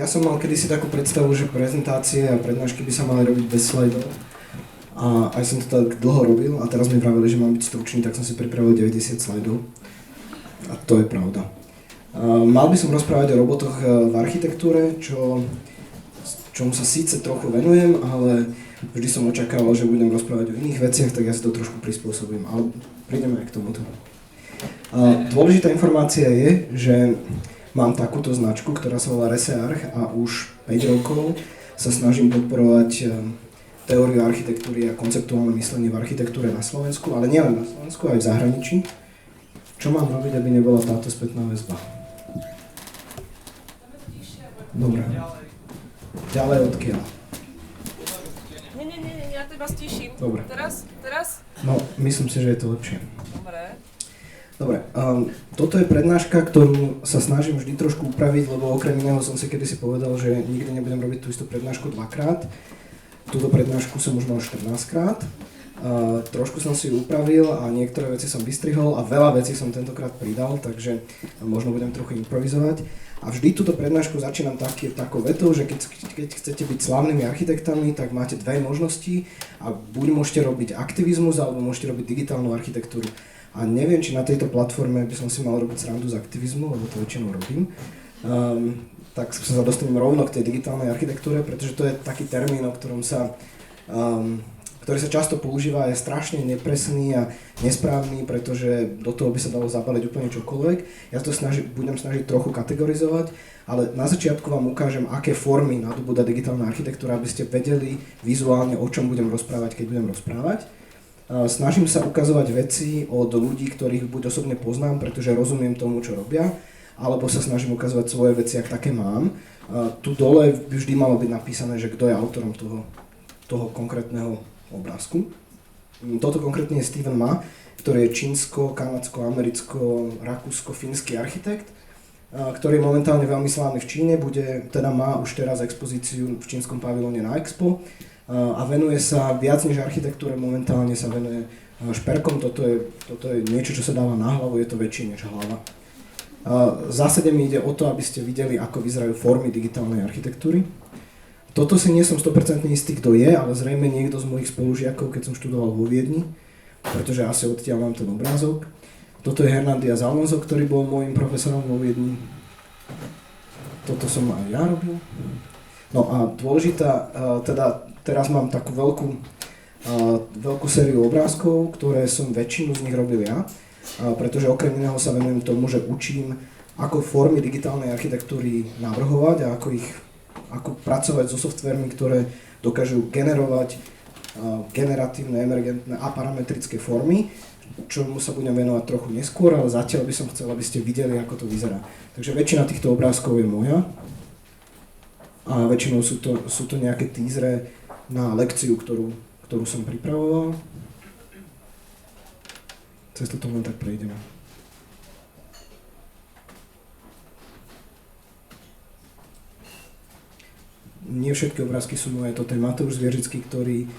Ja som mal kedysi takú predstavu, že prezentácie a prednášky by sa mali robiť bez slajdov. A aj som to tak dlho robil a teraz mi vravili, že mám byť stručný, tak som si pripravil 90 slajdov. A to je pravda. Mal by som rozprávať o robotoch v architektúre, čomu sa síce trochu venujem, ale vždy som očakával, že budem rozprávať o iných veciach, tak ja si to trošku prispôsobím, ale prídeme aj k tomuto. Dôležitá informácia je, že mám takúto značku, ktorá sa volá Research a už 5 rokov sa snažím podporovať teóriu architektúry a konceptuálne myslenie v architektúre na Slovensku, ale nielen na Slovensku, aj v zahraničí. Čo mám robiť, aby nebola táto spätná väzba? Dobre. Ďalej odkiaľ? Nie, ja teba stíšim. Dobre. Teraz? No, myslím si, že je to lepšie. Dobre, toto je prednáška, ktorú sa snažím vždy trošku upraviť, lebo okrem iného som si kedysi povedal, že nikdy nebudem robiť tú istú prednášku dvakrát. Túto prednášku som už mal 14 krát. Trošku som si ju upravil a niektoré veci som vystrihol a veľa vecí som tentokrát pridal, takže možno budem trochu improvizovať. A vždy túto prednášku začínam takou vetou, že keď chcete byť slávnymi architektami, tak máte dve možnosti a buď môžete robiť aktivizmus, alebo môžete robiť digitálnu architektúru. A neviem, či na tejto platforme by som si mal robiť srandu z aktivizmu, lebo to väčšinou robím. Tak sa dostanem rovno k tej digitálnej architektúre, pretože to je taký termín, o ktorom ktorý sa často používa, je strašne nepresný a nesprávny, pretože do toho by sa dalo zabaliť úplne čokoľvek. Ja to budem snažiť trochu kategorizovať, ale na začiatku vám ukážem, aké formy nadobúda digitálna architektúra, aby ste vedeli vizuálne, o čom budem rozprávať, keď budem rozprávať. Snažím sa ukazovať veci od ľudí, ktorých buď osobne poznám, pretože rozumiem tomu, čo robia, alebo sa snažím ukazovať svoje veci, ak také mám. Tu dole by vždy malo byť napísané, že kto je autorom toho konkrétneho obrázku. Toto konkrétne je Steven Ma, ktorý je čínsko, kanadsko, americko, rakúsko-fínsky architekt, ktorý je momentálne veľmi slávny v Číne, má už teraz expozíciu v čínskom pavilóne na Expo. A venuje sa viac než architektúre, momentálne sa venuje šperkom, toto je niečo, čo sa dáva na hlavu, je to väčšie než hlava. V zásade mi ide o to, aby ste videli, ako vyzerajú formy digitálnej architektúry. Toto si nie som 100% istý, kto je, ale zrejme niekto z mojich spolužiakov, keď som študoval vo Viedni, pretože asi odtiaľ mám ten obrázok. Toto je Hernán Díaz Alonso, ktorý bol môjim profesorom vo Viedni. Toto som aj ja robil. No a dôležitá, teraz mám takú veľkú sériu obrázkov, ktoré som väčšinu z nich robil ja, pretože okrem iného sa venujem tomu, že učím, ako formy digitálnej architektúry navrhovať a ako pracovať so softvermi, ktoré dokážu generovať generatívne, emergentné a parametrické formy, čomu sa budem venovať trochu neskôr, ale zatiaľ by som chcel, aby ste videli, ako to vyzerá. Takže väčšina týchto obrázkov je moja. A väčšinou sú to nejaké teasery na lekciu, ktorú som pripravoval. Cez toto len tak prejdeme. Nie všetky obrázky sú moje, toto je Mateusz Zvieržický, ktorý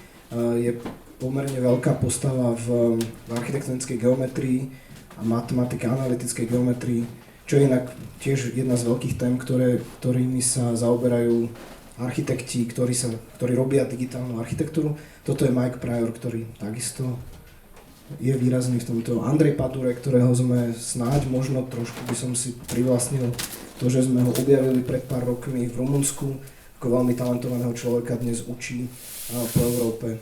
je pomerne veľká postava v architektonickej geometrii a matematike, analytickej geometrii, čo je inak tiež jedna z veľkých tém, ktorými sa zaoberajú architekti, ktorí robia digitálnu architektúru. Toto je Mike Prior, ktorý takisto je výrazný v tomto. Andrej Padure, ktorého sme snáď možno trošku by som si privlastnil to, že sme ho objavili pred pár rokmi v Rumunsku, ako veľmi talentovaného človeka dnes učí po Európe.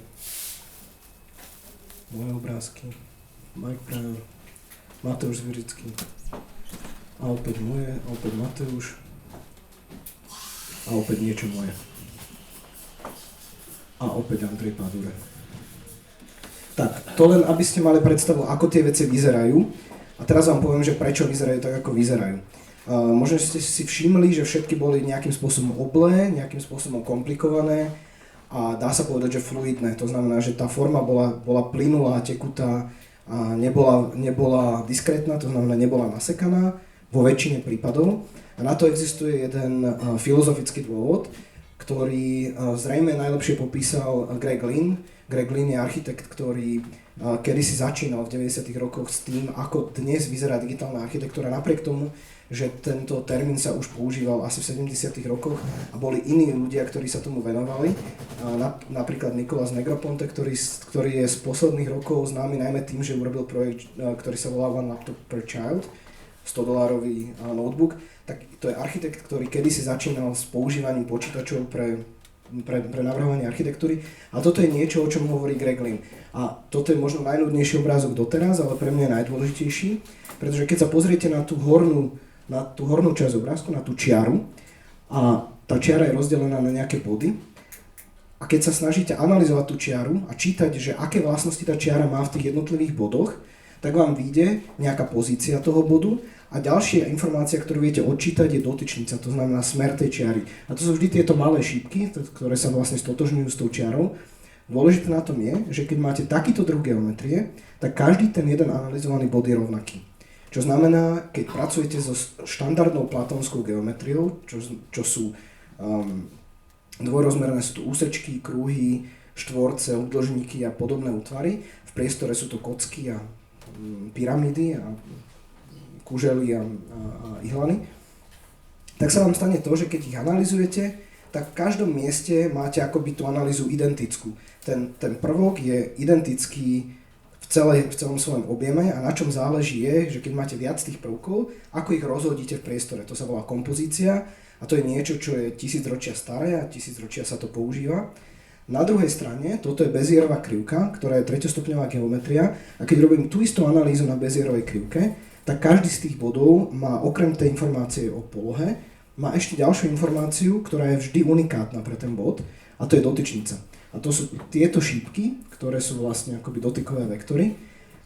Moje obrázky. Mike Prior, Mateusz Zvieržický. A opäť moje, a opäť Mateusz. A opäť niečo moje. A opäť Andrej Padure. Tak, to len aby ste mali predstavu, ako tie veci vyzerajú. A teraz vám poviem, že prečo vyzerajú tak, ako vyzerajú. Možno ste si všimli, že všetky boli nejakým spôsobom oblé, nejakým spôsobom komplikované a dá sa povedať, že fluidné. To znamená, že tá forma bola plynulá, tekutá a nebola diskrétna, to znamená, nebola nasekaná vo väčšine prípadov. A na to existuje jeden filozofický dôvod, ktorý zrejme najlepšie popísal Greg Lynn. Greg Lynn je architekt, ktorý kedysi začínal v 90. rokoch s tým, ako dnes vyzerá digitálna architektúra, napriek tomu, že tento termín sa už používal asi v 70. rokoch a boli iní ľudia, ktorí sa tomu venovali. Napríklad Nicolas Negroponte, ktorý je z posledných rokov známy najmä tým, že urobil projekt, ktorý sa volá One Laptop per Child, $100 notebook. Tak to je architekt, ktorý kedysi začínal s používaním počítačov pre navrhovanie architektúry. A toto je niečo, o čom hovorí Greg Lynn. A toto je možno najľudnejší obrázok doteraz, ale pre mňa je najdôležitejší, pretože keď sa pozriete na tú hornú časť obrázku, na tú čiaru, a tá čiara je rozdelená na nejaké body, a keď sa snažíte analyzovať tú čiaru a čítať, že aké vlastnosti tá čiara má v tých jednotlivých bodoch, tak vám vyjde nejaká pozícia toho bodu a ďalšia informácia, ktorú viete odčítať, je dotyčnica, to znamená smer tej čiary. A to sú vždy tieto malé šípky, ktoré sa vlastne stotožňujú s tou čiarou. Dôležité na tom je, že keď máte takýto druh geometrie, tak každý ten jeden analyzovaný bod je rovnaký. Čo znamená, keď pracujete so štandardnou platónskou geometriou, čo sú dvojrozmerné, sú tu úsečky, kruhy, štvorce, obdĺžniky a podobné útvary. V priestore sú to kocky a pyramídy a kužely a ihlany. Tak sa vám stane to, že keď ich analyzujete, tak v každom mieste máte akoby tú analýzu identickú. Ten prvok je identický v celom svojom objeme a na čom záleží je, že keď máte viac tých prvkov, ako ich rozhodíte v priestore. To sa volá kompozícia a to je niečo, čo je 1000 ročia staré a 1000 ročia sa to používa. Na druhej strane, toto je Bézierová krivka, ktorá je treťostupňová geometria a keď robím tú istú analýzu na Bézierovej krivke, tak každý z tých bodov má okrem tej informácie o polohe, má ešte ďalšiu informáciu, ktorá je vždy unikátna pre ten bod a to je dotyčnica. A to sú tieto šípky, ktoré sú vlastne akoby dotykové vektory,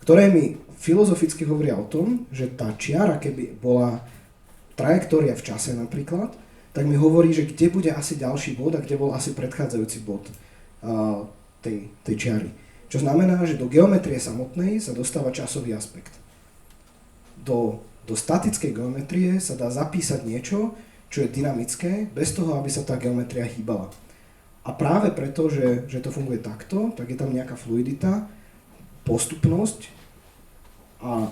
ktoré mi filozoficky hovoria o tom, že tá čiara, keby bola trajektória v čase napríklad, tak mi hovorí, že kde bude asi ďalší bod a kde bol asi predchádzajúci bod tej čiary. Čo znamená, že do geometrie samotnej sa dostáva časový aspekt. Do statickej geometrie sa dá zapísať niečo, čo je dynamické, bez toho, aby sa tá geometria hýbala. A práve preto, že to funguje takto, tak je tam nejaká fluidita, postupnosť a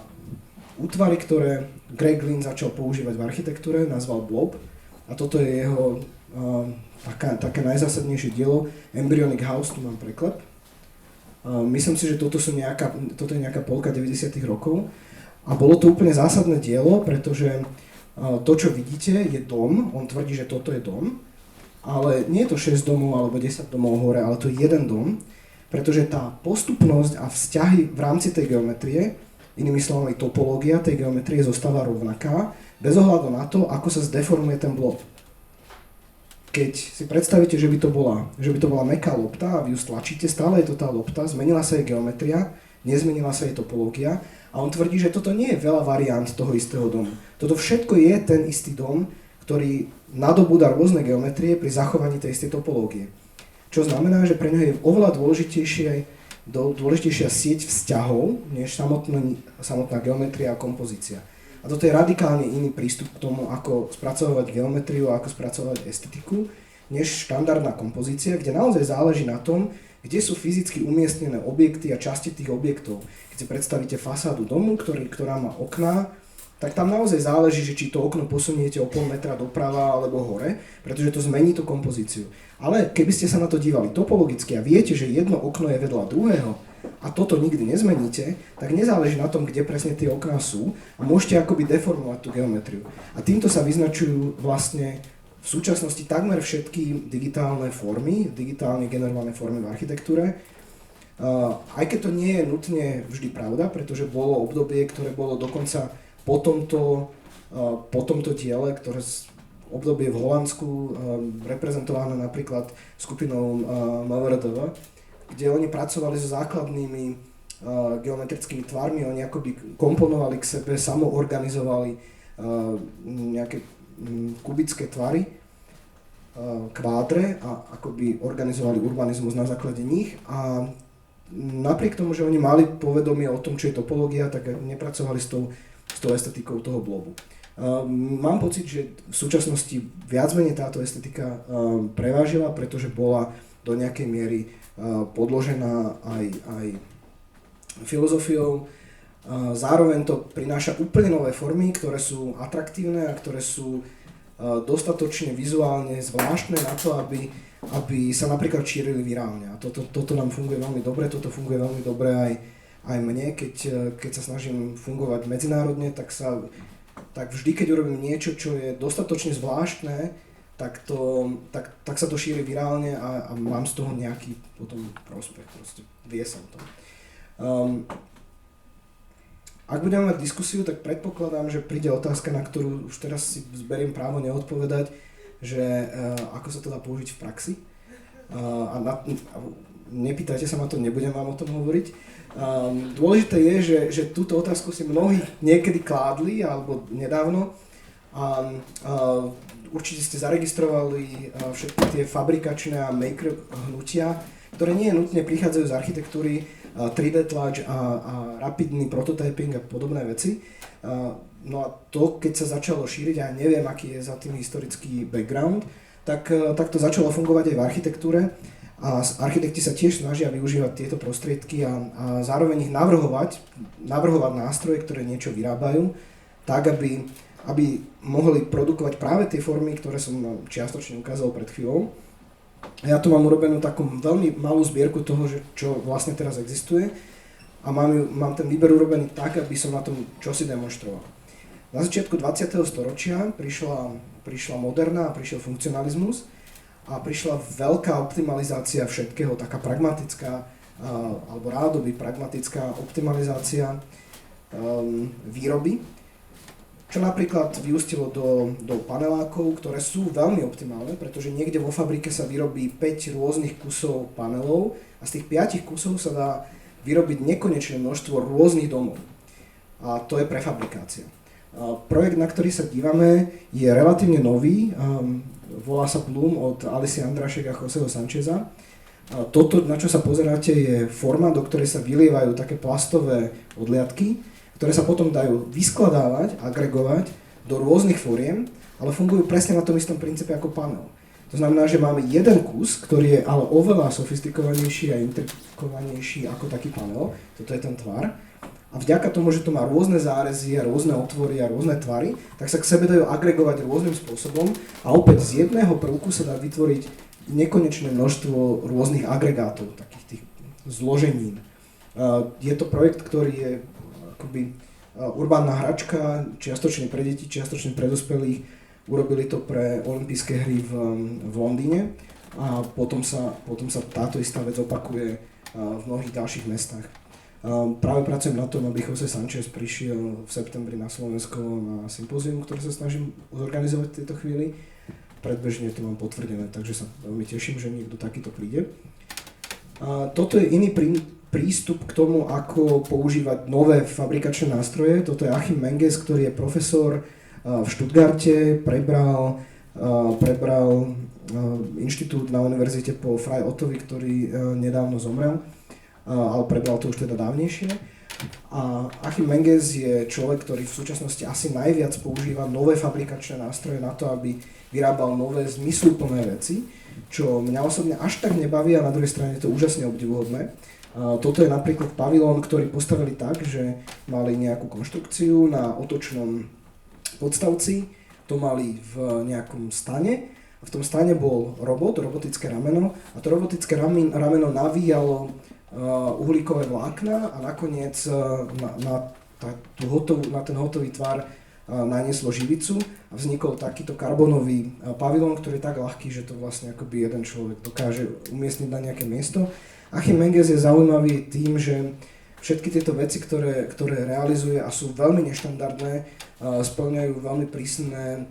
útvary, ktoré Greg Lynn začal používať v architektúre, nazval blob. A toto je jeho také najzásadnejšie dielo. Embryonic House, tu mám preklep. Myslím si, že toto je nejaká polka 90. rokov. A bolo to úplne zásadné dielo, pretože to, čo vidíte, je dom. On tvrdí, že toto je dom. Ale nie je to 6 domov alebo 10 domov hore, ale to je jeden dom. Pretože tá postupnosť a vzťahy v rámci tej geometrie, inými slovami topológia tej geometrie zostáva rovnaká, bez ohľadu na to, ako sa zdeformuje ten blob. Keď si predstavíte, že by to bola mäkká lopta a vy ju stlačíte, stále je to tá lopta, zmenila sa jej geometria, nezmenila sa jej topológia a on tvrdí, že toto nie je veľa variant toho istého domu. Toto všetko je ten istý dom, ktorý nadobúda rôzne geometrie pri zachovaní tej istej topológie. Čo znamená, že pre ňo je oveľa dôležitejšia sieť vzťahov, než samotná geometria a kompozícia. A toto je radikálne iný prístup k tomu, ako spracovať geometriu a ako spracovať estetiku, než štandardná kompozícia, kde naozaj záleží na tom, kde sú fyzicky umiestnené objekty a časti tých objektov. Keď si predstavíte fasádu domu, ktorá má okná, tak tam naozaj záleží, že či to okno posuniete o pol metra doprava alebo hore, pretože to zmení tú kompozíciu. Ale keby ste sa na to dívali topologicky a viete, že jedno okno je vedľa druhého a toto nikdy nezmeníte, tak nezáleží na tom, kde presne tie okná sú a môžete akoby deformovať tú geometriu. A týmto sa vyznačujú vlastne v súčasnosti takmer všetky digitálne formy, digitálne generované formy v architektúre. Aj keď to nie je nutne vždy pravda, pretože bolo obdobie, ktoré bolo dokonca po tomto diele, ktoré obdobie v Holandsku reprezentované napríklad skupinou MVRDV, kde oni pracovali so základnými geometrickými tvarmi, oni akoby komponovali k sebe, samoorganizovali nejaké kubické tvary, kvádre a akoby organizovali urbanizmus na základe nich a napriek tomu, že oni mali povedomie o tom, čo je topológia, tak nepracovali s tou estetikou toho blobu. Mám pocit, že v súčasnosti viac menej táto estetika prevážila, pretože bola do nejakej miery podložená aj filozofiou. Zároveň to prináša úplne nové formy, ktoré sú atraktívne a ktoré sú dostatočne vizuálne zvláštne na to, aby sa napríklad šírili virálne. A toto nám funguje veľmi dobre, toto funguje veľmi dobre aj mne, keď sa snažím fungovať medzinárodne, tak vždy, keď urobím niečo, čo je dostatočne zvláštne, tak sa to šíri virálne a mám z toho nejaký potom prospech, proste vie sa o tom. Ak budeme mať diskusiu, tak predpokladám, že príde otázka, na ktorú už teraz si zberiem právo neodpovedať, že ako sa to dá použiť v praxi. Nepýtajte sa ma to, nebudem vám o tom hovoriť. Dôležité je, že túto otázku si mnohí niekedy kládli, alebo nedávno. Určite ste zaregistrovali všetky tie fabrikačné a maker hnutia, ktoré nie nutne prichádzajú z architektúry, 3D tlač a rapidný prototyping a podobné veci. No a to, keď sa začalo šíriť, a neviem, aký je za tým historický background, tak to začalo fungovať aj v architektúre a architekti sa tiež snažia využívať tieto prostriedky a zároveň ich navrhovať nástroje, ktoré niečo vyrábajú, tak aby mohli produkovať práve tie formy, ktoré som čiastočne ukázal pred chvíľou. Ja tu mám urobenú takú veľmi malú zbierku toho, čo vlastne teraz existuje a mám ten výber urobený tak, aby som na tom čosi demonstroval. Na začiatku 20. storočia prišla moderna a prišiel funkcionalizmus a prišla veľká optimalizácia všetkého, taká pragmatická alebo rádoby pragmatická optimalizácia výroby, čo napríklad vyústilo do panelákov, ktoré sú veľmi optimálne, pretože niekde vo fabrike sa vyrobí 5 rôznych kusov panelov a z tých 5 kusov sa dá vyrobiť nekonečné množstvo rôznych domov. A to je prefabrikácia. Projekt, na ktorý sa dívame, je relatívne nový, volá sa Bloom od Alice Andrašek a Joseho Sancheza. Toto, na čo sa pozeráte, je forma, do ktorej sa vylievajú také plastové odliadky, ktoré sa potom dajú vyskladávať, agregovať do rôznych foriem, ale fungujú presne na tom istom princípe ako panel. To znamená, že máme jeden kus, ktorý je ale oveľa sofistikovanejší a integrovanejší ako taký panel, toto je ten tvar, a vďaka tomu, že to má rôzne zárezy a rôzne otvory a rôzne tvary, tak sa k sebe dajú agregovať rôznym spôsobom a opäť z jedného prvku sa dá vytvoriť nekonečné množstvo rôznych agregátov, takých tých zloženín. Je to projekt, ktorý je akoby urbánna hračka, čiastočne pre deti, čiastočne pre dospelých. Urobili to pre olympijské hry v Londýne a potom sa táto istá vec opakuje v mnohých ďalších mestách. Práve pracujem na tom, aby Jose Sanchez prišiel v septembri na Slovensko na sympózium, ktoré sa snažím zorganizovať v tejto chvíli. Predbežne to mám potvrdené, takže sa veľmi teším, že niekto takýto príde. Toto je iný prístup k tomu, ako používať nové fabrikačné nástroje. Toto je Achim Menges, ktorý je profesor v Stuttgarte, prebral inštitút na univerzite po Frei Ottovi, ktorý nedávno zomrel, ale prebral to už teda dávnejšie. A Achim Menges je človek, ktorý v súčasnosti asi najviac používa nové fabrikačné nástroje na to, aby vyrábal nové zmysluplné veci, čo mňa osobne až tak nebaví a na druhej strane je to úžasne obdivuhodné. Toto je napríklad pavilón, ktorý postavili tak, že mali nejakú konštrukciu na otočnom podstavci, to mali v nejakom stane a v tom stane bol robotické rameno a to robotické rameno navíjalo uhlíkové vlákna a nakoniec na ten hotový tvar nanieslo živicu a vznikol takýto karbonový pavilón, ktorý je tak ľahký, že to vlastne akoby jeden človek dokáže umiestniť na nejaké miesto. Achim Menges je zaujímavý tým, že všetky tieto veci, ktoré realizuje a sú veľmi neštandardné, spĺňajú veľmi prísne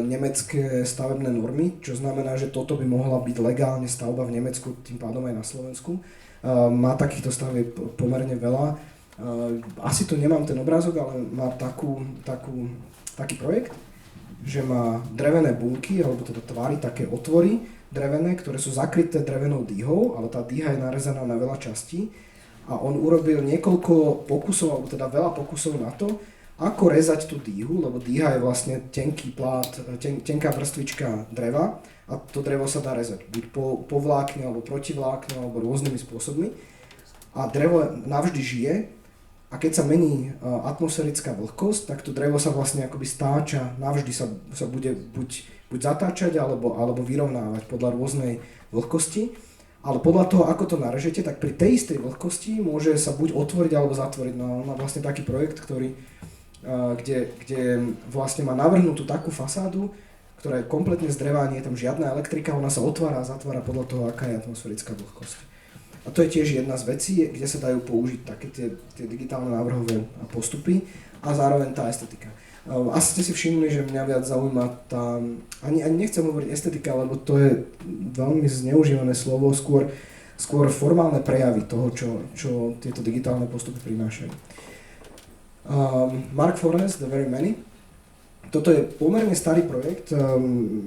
nemecké stavebné normy, čo znamená, že toto by mohla byť legálne stavba v Nemecku, tým pádom aj na Slovensku. Má takýchto stavieb pomerne veľa. Asi tu nemám ten obrázok, ale má takú taký projekt, že má drevené bunky, alebo teda tvary, také otvory drevené, ktoré sú zakryté drevenou dýhou, ale tá dýha je narezaná na veľa častí. A on urobil niekoľko pokusov, alebo teda veľa pokusov na to, ako rezať tú dýhu, lebo dýha je vlastne tenký plát, tenká vrstvička dreva a to drevo sa dá rezať buď po vlákne, alebo proti vlákne, alebo rôznymi spôsobmi. A drevo navždy žije a keď sa mení atmosférická vlhkosť, tak to drevo sa vlastne akoby stáča, navždy sa bude buď zatáčať, alebo vyrovnávať podľa rôznej vlhkosti. Ale podľa toho, ako to narežete, tak pri tej istej vlhkosti môže sa buď otvoriť, alebo zatvoriť. No, má vlastne taký projekt, kde vlastne má navrhnutú takú fasádu, ktorá je kompletne z dreva, nie je tam žiadna elektrika, ona sa otvára a zatvára podľa toho, aká je atmosférická vlhkosť. A to je tiež jedna z vecí, kde sa dajú použiť také tie digitálne návrhové postupy a zároveň tá estetika. Asi ste si všimli, že mňa viac zaujíma tá, ani nechcem hovoriť estetika, lebo to je veľmi zneužívané slovo, skôr formálne prejavy toho, čo tieto digitálne postupy prinášajú. Mark Forness, The Very Many. Toto je pomerne starý projekt,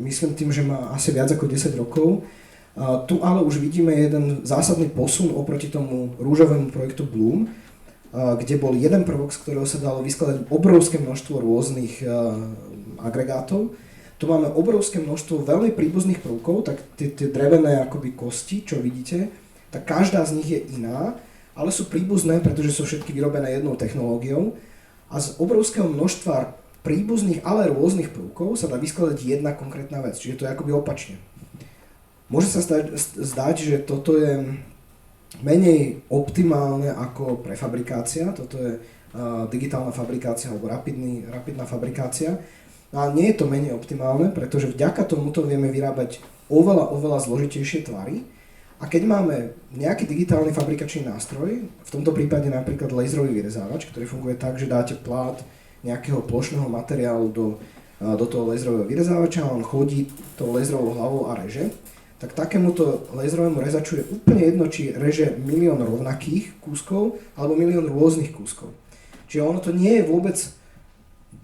myslím tým, že má asi viac ako 10 rokov. Tu ale už vidíme jeden zásadný posun oproti tomu rúžovému projektu Bloom, kde bol jeden prvok, z ktorého sa dalo vyskladať obrovské množstvo rôznych agregátov. Tu máme obrovské množstvo veľmi príbuzných prvkov, tak tie drevené akoby kosti, čo vidíte, tak každá z nich je iná, ale sú príbuzné, pretože sú všetky vyrobené jednou technológiou a z obrovského množstva príbuzných, ale rôznych prvkov sa dá vyskladať jedna konkrétna vec, čiže to je akoby opačne. Môže sa zdať, že toto je menej optimálne ako prefabrikácia, toto je digitálna fabrikácia alebo rapidná fabrikácia. A nie je to menej optimálne, pretože vďaka tomuto vieme vyrábať oveľa zložitejšie tvary. A keď máme nejaký digitálny fabrikačný nástroj, v tomto prípade napríklad laserový vyrezávač, ktorý funguje tak, že dáte plát nejakého plošného materiálu do toho laserového vyrezávača a on chodí tou laserovou hlavou a reže, tak takémuto laserovému rezaču je úplne jedno, či reže milión rovnakých kúskov alebo milión rôznych kúskov. Čiže ono to nie je vôbec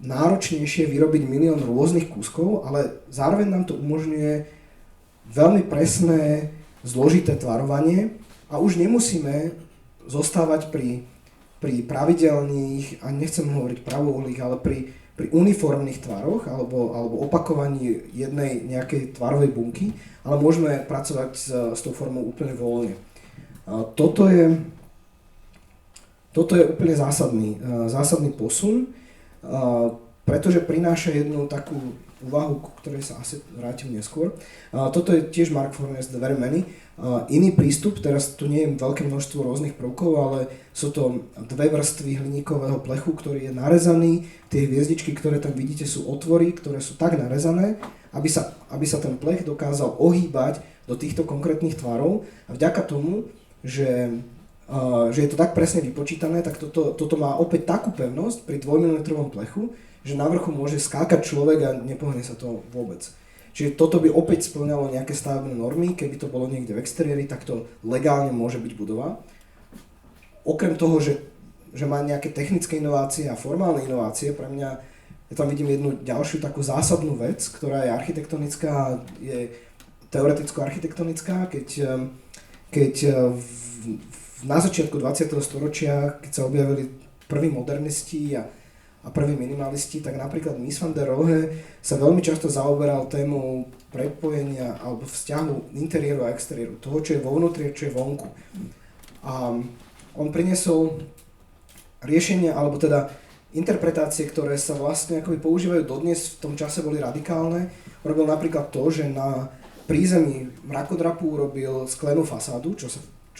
náročnejšie vyrobiť milión rôznych kúskov, ale zároveň nám to umožňuje veľmi presné, zložité tvarovanie a už nemusíme zostávať pri pravidelných, a nechcem hovoriť pravouhlých, ale pri uniformných tvaroch alebo opakovaní jednej nejakej tvarovej bunky, ale môžeme pracovať s tou formou úplne voľne. Toto je úplne zásadný posun, pretože prináša jednu takú úvahu, ku ktorej sa asi vrátim neskôr. Toto je tiež Mark Forness, The Very Many. Iný prístup, teraz tu nie je veľké množstvo rôznych prvkov, ale sú to dve vrstvy hliníkového plechu, ktorý je narezaný. Tie hviezdičky, ktoré tam vidíte, sú otvory, ktoré sú tak narezané, aby sa ten plech dokázal ohýbať do týchto konkrétnych tvarov. A vďaka tomu, že je to tak presne vypočítané, tak toto má opäť takú pevnosť pri 2 mm plechu, že na vrchu môže skákať človek a nepohne sa to vôbec. Čiže toto by opäť spĺňalo nejaké stavebné normy, keby to bolo niekde v exteriéri, tak to legálne môže byť budova. Okrem toho, že má nejaké technické inovácie a formálne inovácie, pre mňa, ja tam vidím jednu ďalšiu takú zásadnú vec, ktorá je architektonická, je teoreticko-architektonická, keď na začiatku 20. storočia, keď sa objavili prví modernisti a prví minimalisti, tak napríklad Mies van der Rohe sa veľmi často zaoberal témou prepojenia alebo vzťahu interiéru a exteriéru, toho, čo je vo vnútri a čo je vonku. A on priniesol riešenia, alebo teda interpretácie, ktoré sa vlastne akoby používajú dodnes, v tom čase boli radikálne. Robil napríklad to, že na prízemí mrakodrapu urobil sklenú fasádu, čo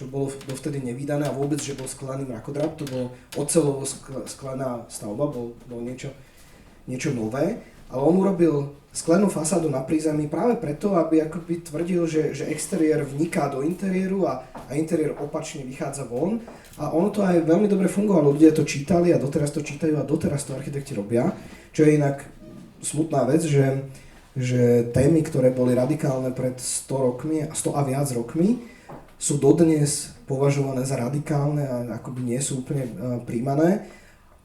bolo dovtedy nevídané a vôbec, že bol sklený mrakodrap, to bolo oceľovo sklená stavba, bolo niečo nové, ale on urobil sklenú fasádu na prízemí práve preto, aby akoby tvrdil, že exteriér vniká do interiéru a interiér opačne vychádza von a ono to aj veľmi dobre fungovalo, ľudia to čítali a doteraz to čítajú a doteraz to architekti robia, čo je inak smutná vec, že témy, ktoré boli radikálne pred 100 rokmi, 100 a viac rokmi, sú dodnes považované za radikálne a akoby nie sú úplne príjmané.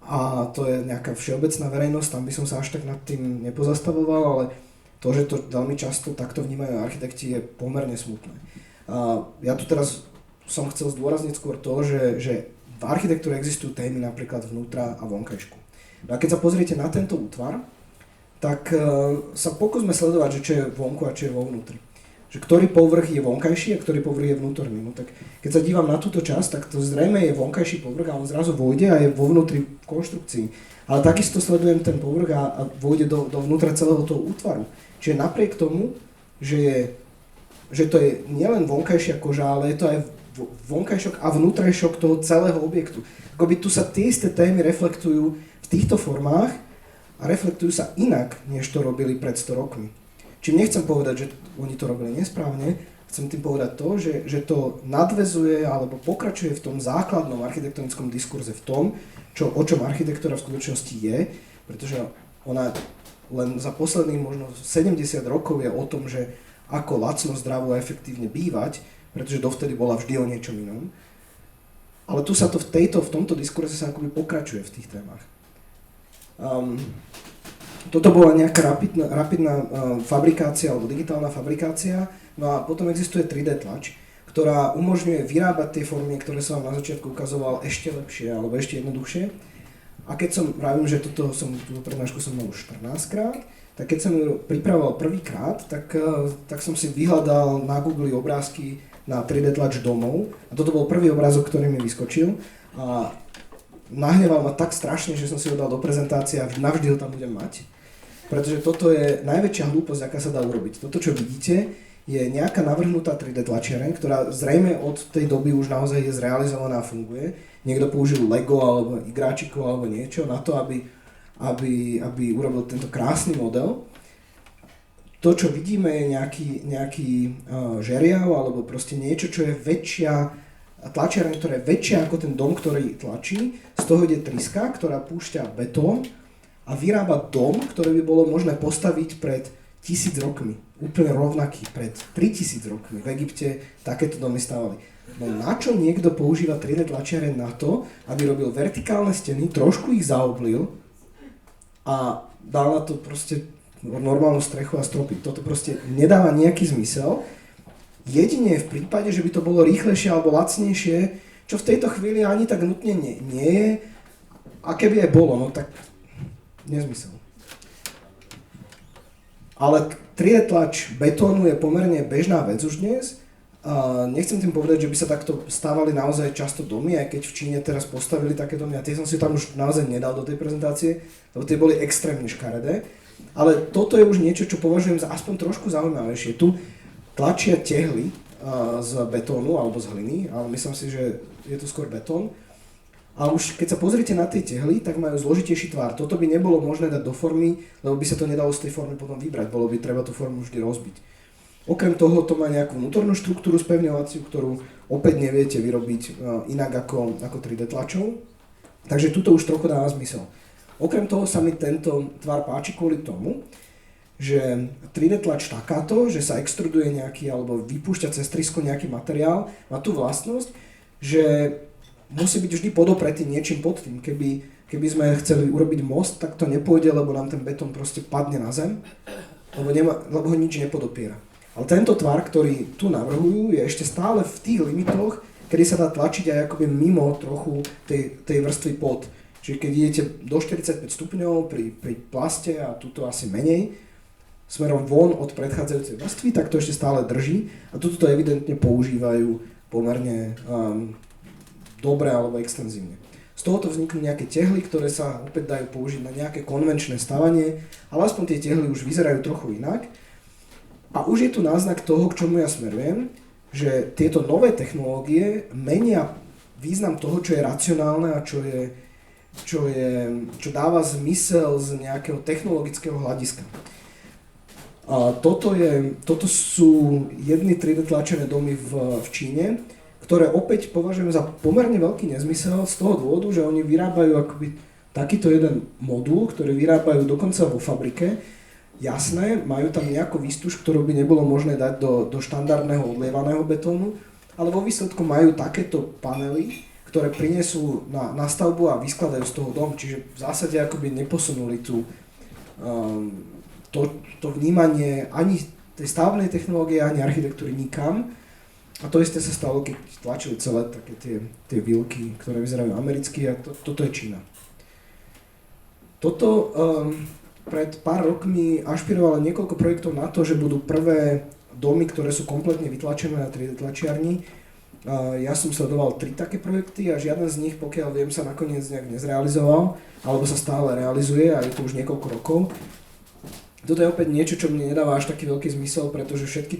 a to je nejaká všeobecná verejnosť, tam by som sa až tak nad tým nepozastavoval, ale to, že to veľmi často takto vnímajú architekti, je pomerne smutné. Ja tu teraz som chcel zdôrazniť skôr to, že v architektúre existujú témy napríklad vnútra a vonkajšku. No a keď sa pozriete na tento útvar, tak sa pokúsme sledovať, že čo je vonku a čo je vo vnútri. Že ktorý povrch je vonkajší a ktorý povrch je vnútorný. No tak keď sa dívam na túto časť, tak to zrejme je vonkajší povrch a on zrazu vôjde a je vo vnútri v konštrukcii. Ale takisto sledujem ten povrch a vôjde do vnútra celého toho útvaru. Čiže napriek tomu, že to je nielen vonkajšia koža, ale je to aj vonkajšok a vnútrajšok toho celého objektu. Akoby tu sa tie isté témy reflektujú v týchto formách a reflektujú sa inak, než to robili pred 100 rokmi. Čím nechcem povedať, že oni to robili nesprávne, chcem tým povedať to, že to nadväzuje alebo pokračuje v tom základnom architektonickom diskurze v tom, o čom architektúra v skutočnosti je, pretože ona len za posledných možno 70 rokov je o tom, že ako lacno, zdravo a efektívne bývať, pretože dovtedy bola vždy o niečom inom. Ale tu sa to v tomto diskurze sa akoby pokračuje v tých témach. Toto bola nejaká rapidná fabrikácia alebo digitálna fabrikácia, no a potom existuje 3D tlač, ktorá umožňuje vyrábať tie formy, ktoré som vám na začiatku ukazoval, ešte lepšie alebo ešte jednoduchšie. A keď som vravím, že túto prednášku som mal už 14 krát, tak keď som ju pripravoval prvýkrát, tak som si vyhľadal na Google obrázky na 3D tlač domov a toto bol prvý obrázok, ktorý mi vyskočil a nahneval ma tak strašne, že som si ho dal do prezentácie a navždy ho tam budem mať. Pretože toto je najväčšia hlúposť, aká sa dá urobiť. Toto, čo vidíte, je nejaká navrhnutá 3D tlačiareň, ktorá zrejme od tej doby už naozaj je zrealizovaná a funguje. Niekto použil Lego alebo igráčikov alebo niečo na to, aby urobil tento krásny model. To, čo vidíme, je nejaký žeriav alebo proste niečo, čo je väčšia tlačiareň, ktorá je väčšia ako ten dom, ktorý tlačí. Z toho ide tryska, ktorá púšťa betón a vyrába dom, ktorý by bolo možné postaviť pred 1000 rokmi. Úplne rovnaký, pred 3000 rokmi. V Egypte takéto domy stavali. No na čo niekto používa 3D tlačiareň na to, aby robil vertikálne steny, trošku ich zaoblil a dal na to proste normálnu strechu a stropy. Toto proste nedáva nejaký zmysel. Jedine v prípade, že by to bolo rýchlejšie alebo lacnejšie, čo v tejto chvíli ani tak nutne nie je. A keby aj bolo, no tak nezmysel. Ale 3D tlač betónu je pomerne bežná vec už dnes. Nechcem tým povedať, že by sa takto stávali naozaj často domy, aj keď v Číne teraz postavili také domy a tie som si tam už naozaj nedal do tej prezentácie, lebo tie boli extrémne škaredé. Ale toto je už niečo, čo považujem za aspoň trošku zaujímavejšie. Tu tlačia tehly z betónu alebo z hliny, ale myslím si, že je to skôr betón. A už keď sa pozriete na tie tehly, tak majú zložitejší tvar. Toto by nebolo možné dať do formy, lebo by sa to nedalo z tej formy potom vybrať. Bolo by treba tú formu vždy rozbiť. Okrem toho to má nejakú vnútornú štruktúru spevňovaciu, ktorú opäť neviete vyrobiť inak ako 3D tlačou. Takže tuto už trochu dáva zmysel. Okrem toho sa mi tento tvar páči kvôli tomu, že 3D tlač takáto, že sa extruduje nejaký alebo vypúšťa cez trysko nejaký materiál, má tú vlastnosť, že musí byť vždy podopretý niečím pod tým. Keby sme chceli urobiť most, tak to nepôjde, lebo nám ten betón proste padne na zem, lebo ho nič nepodopiera. Ale tento tvar, ktorý tu navrhujú, je ešte stále v tých limitoch, kedy sa dá tlačiť aj akoby mimo trochu tej vrstvy pod. Čiže keď idete do 45 stupňov pri plaste a tuto asi menej, smerom von od predchádzajúcej vrstvy, tak to ešte stále drží a tuto to evidentne používajú pomerne dobre alebo extenzívne. Z tohoto vzniknú nejaké tehly, ktoré sa opäť dajú použiť na nejaké konvenčné stavanie, ale aspoň tie tehly už vyzerajú trochu inak. A už je tu náznak toho, k čomu ja smerujem, že tieto nové technológie menia význam toho, čo je racionálne a čo dáva zmysel z nejakého technologického hľadiska. A toto sú jedny 3D tlačené domy v Číne, ktoré opäť považujem za pomerne veľký nezmysel z toho dôvodu, že oni vyrábajú akoby takýto jeden modul, ktorý vyrábajú dokonca vo fabrike. Jasné, majú tam nejakú výstuž, ktorú by nebolo možné dať do štandardného odlievaného betónu, ale vo výsledku majú takéto panely, ktoré prinesú na stavbu a vyskladajú z toho dom. Čiže v zásade akoby neposunuli to vnímanie ani tej stavebnej technológie, ani architektúry nikam. A to isté sa stalo, keď tlačili celé také tie výlky, ktoré vyzerajú americky, a toto je Čína. Toto pred pár rokmi ašpirovalo niekoľko projektov na to, že budú prvé domy, ktoré sú kompletne vytlačené na 3D tlačiarni. Ja som sledoval 3 také projekty a žiaden z nich, pokiaľ viem, sa nakoniec nejak nezrealizoval, alebo sa stále realizuje a je to už niekoľko rokov. Toto je opäť niečo, čo mne nedáva až taký veľký zmysel, pretože všetky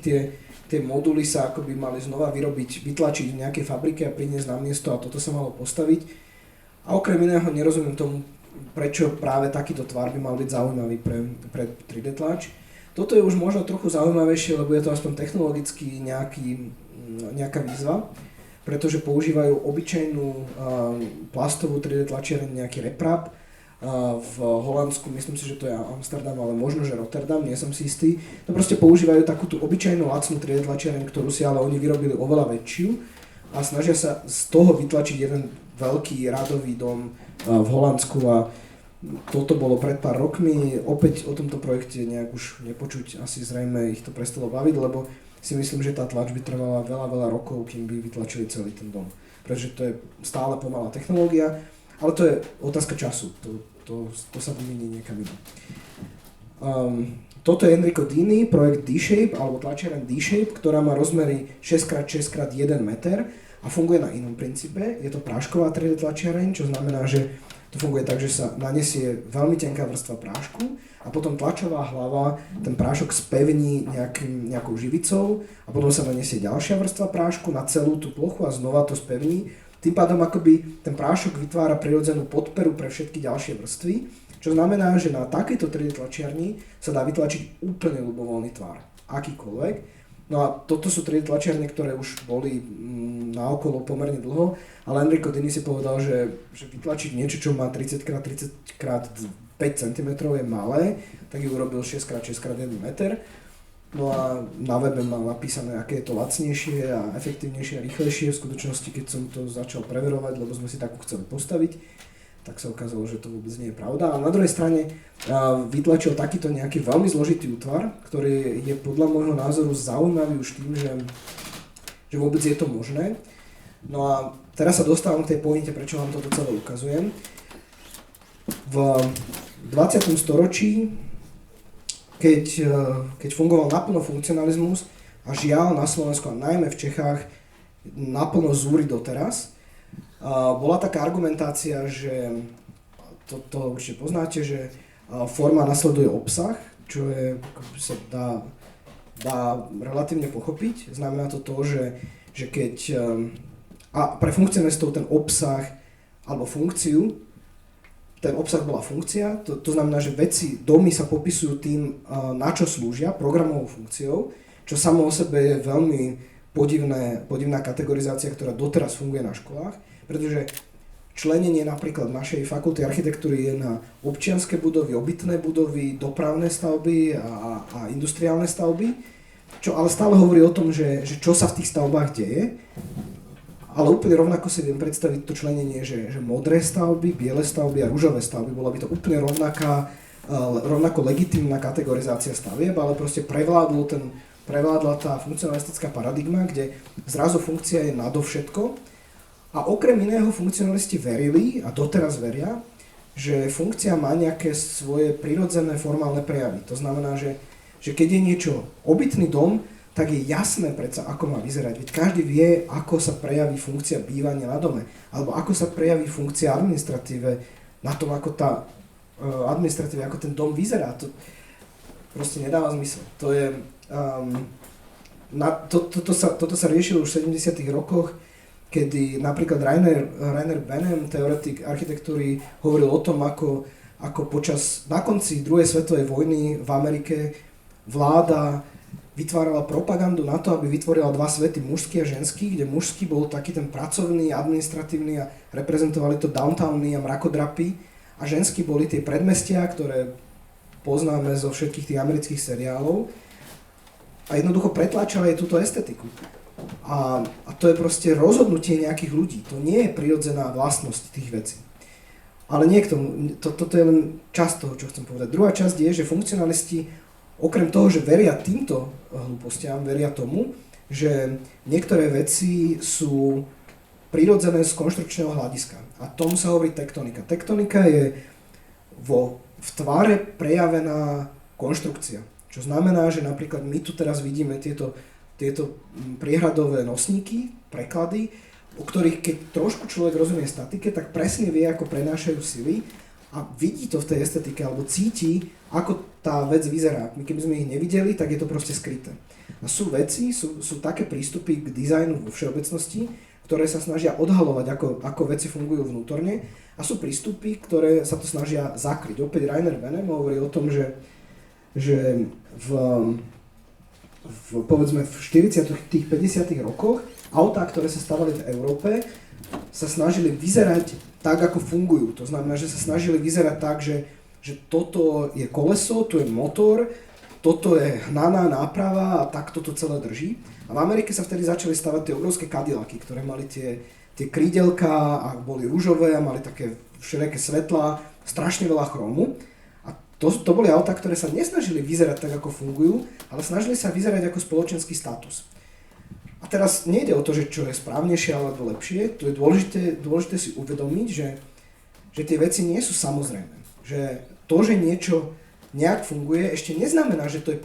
tie moduly sa akoby mali znova vytlačiť v nejakej fabrike a priniesť na miesto a toto sa malo postaviť. A okrem iného nerozumiem tomu, prečo práve takýto tvar by mal byť zaujímavý pre 3D tlač. Toto je už možno trochu zaujímavejšie, lebo je to aspoň technologicky nejaká výzva, pretože používajú obyčajnú plastovú 3D tlačiareň, nejaký reprap. V Holandsku, myslím si, že to je Amsterdam, ale možno, že Rotterdam, nie som si istý. No proste používajú takú tú obyčajnú lacnú 3D tlačiareň, ktorú si ale oni vyrobili oveľa väčšiu a snažia sa z toho vytlačiť jeden veľký radový dom v Holandsku a toto bolo pred pár rokmi. Opäť o tomto projekte nejak už nepočuť, asi zrejme ich to prestalo baviť, lebo si myslím, že tá tlač by trvala veľa rokov, kým by vytlačili celý ten dom. Pretože to je stále pomalá technológia. Ale to je otázka času, to sa vymení niekam inam. Toto je Enrico Dini, projekt D-Shape, alebo tlačiareň D-Shape, ktorá má rozmery 6x6x1 meter a funguje na inom princípe. Je to prášková 3D tlačiareň, čo znamená, že to funguje tak, že sa nanesie veľmi tenká vrstva prášku a potom tlačová hlava ten prášok spevní nejakou živicou a potom sa nanesie ďalšia vrstva prášku na celú tú plochu a znova to spevní. Tým pádom akoby ten prášok vytvára prirodzenú podperu pre všetky ďalšie vrstvy, čo znamená, že na takejto 3D tlačiarni sa dá vytlačiť úplne ľubovoľný tvar, akýkoľvek. No a toto sú 3D tlačiarne, ktoré už boli naokolo pomerne dlho, ale Enrico Dini si povedal, že vytlačiť niečo, čo má 30x30x5 cm je malé, tak ju urobil 6x6x1 meter. No a na webe mám napísané, aké je to lacnejšie a efektívnejšie a rýchlejšie. V skutočnosti, keď som to začal preverovať, lebo sme si takú chceli postaviť, tak sa ukázalo, že to vôbec nie je pravda. A na druhej strane vytlačil takýto nejaký veľmi zložitý útvar, ktorý je podľa môjho názoru zaujímavý už tým, že vôbec je to možné. No a teraz sa dostávam k tej pointe, prečo vám toto celé ukazujem. V 20. storočí, keď fungoval naplno funkcionalizmus a žiaľ na Slovensku a najmä v Čechách naplno zúri doteraz, bola taká argumentácia, že to určite poznáte, že forma nasleduje obsah, čo sa dá relatívne pochopiť. Znamená to, že keď a pre funkcionalistov ten obsah alebo funkciu, ten obsah bola funkcia, to znamená, že domy sa popisujú tým, na čo slúžia, programovou funkciou, čo samo o sebe je veľmi podivná kategorizácia, ktorá doteraz funguje na školách, pretože členenie napríklad našej fakulty architektúry je na občianske budovy, obytné budovy, dopravné stavby a industriálne stavby, čo ale stále hovorí o tom, že čo sa v tých stavbách deje. Ale úplne rovnako si viem predstaviť to členenie, že modré stavby, biele stavby a ružové stavby, bola by to úplne rovnako legitímna kategorizácia stavieb, ale proste prevládla tá funkcionalistická paradigma, kde zrazu funkcia je nadovšetko. A okrem iného funkcionalisti verili, a doteraz veria, že funkcia má nejaké svoje prirodzené formálne prejavy. To znamená, že keď je niečo obytný dom, tak je jasné predsa, ako má vyzerať. Veď každý vie, ako sa prejaví funkcia bývania na dome, alebo ako sa prejaví funkcia administratíve na tom, ako tá administratíve, ako ten dom vyzerá. To proste nedáva zmysel. Toto sa riešilo už v 70. rokoch, kedy napríklad Rainer Benham, teoretik architektúry, hovoril o tom, ako na konci druhej svetovej vojny v Amerike vláda vytvárala propagandu na to, aby vytvorila dva svety, mužský a ženský, kde mužský bol taký ten pracovný, administratívny a reprezentovali to downtowny a mrakodrapy a ženský boli tie predmestia, ktoré poznáme zo všetkých tých amerických seriálov a jednoducho pretláčali aj túto estetiku. A to je proste rozhodnutie nejakých ľudí. To nie je prirodzená vlastnosť tých vecí. Ale nie k tomu, toto je len časť toho, čo chcem povedať. Druhá časť je, že funkcionalisti okrem toho, že veria týmto hlúpostiam, veria tomu, že niektoré veci sú prirodzené z konštrukčného hľadiska. A tomu sa hovorí tektonika. Tektonika je v tvare prejavená konštrukcia. Čo znamená, že napríklad my tu teraz vidíme tieto priehradové nosníky, preklady, o ktorých keď trošku človek rozumie statike, tak presne vie, ako prenášajú sily a vidí to v tej estetike, alebo cíti, ako tá vec vyzerá. My keby sme ich nevideli, tak je to proste skryté. A sú veci, sú také prístupy k dizajnu vo všeobecnosti, ktoré sa snažia odhalovať, ako veci fungujú vnútorne, a sú prístupy, ktoré sa to snažia zakryť. Opäť Rainer Venem hovorí o tom, že povedzme v 40. 50. rokoch autá, ktoré sa stavali v Európe, sa snažili vyzerať tak, ako fungujú. To znamená, že sa snažili vyzerať tak, že toto je koleso, tu je motor, toto je hnaná náprava a tak toto celé drží. A v Amerike sa vtedy začali stavať tie obrovské Cadillacy, ktoré mali tie krídelka a boli ružové a mali také všelijaké svetlá, strašne veľa chromu. A to boli autá, ktoré sa nesnažili vyzerať tak, ako fungujú, ale snažili sa vyzerať ako spoločenský status. A teraz nejde o to, že čo je správnejšie alebo lepšie, to je dôležité si uvedomiť, že tie veci nie sú samozrejme. Že to, že niečo nejak funguje, ešte neznamená, že to je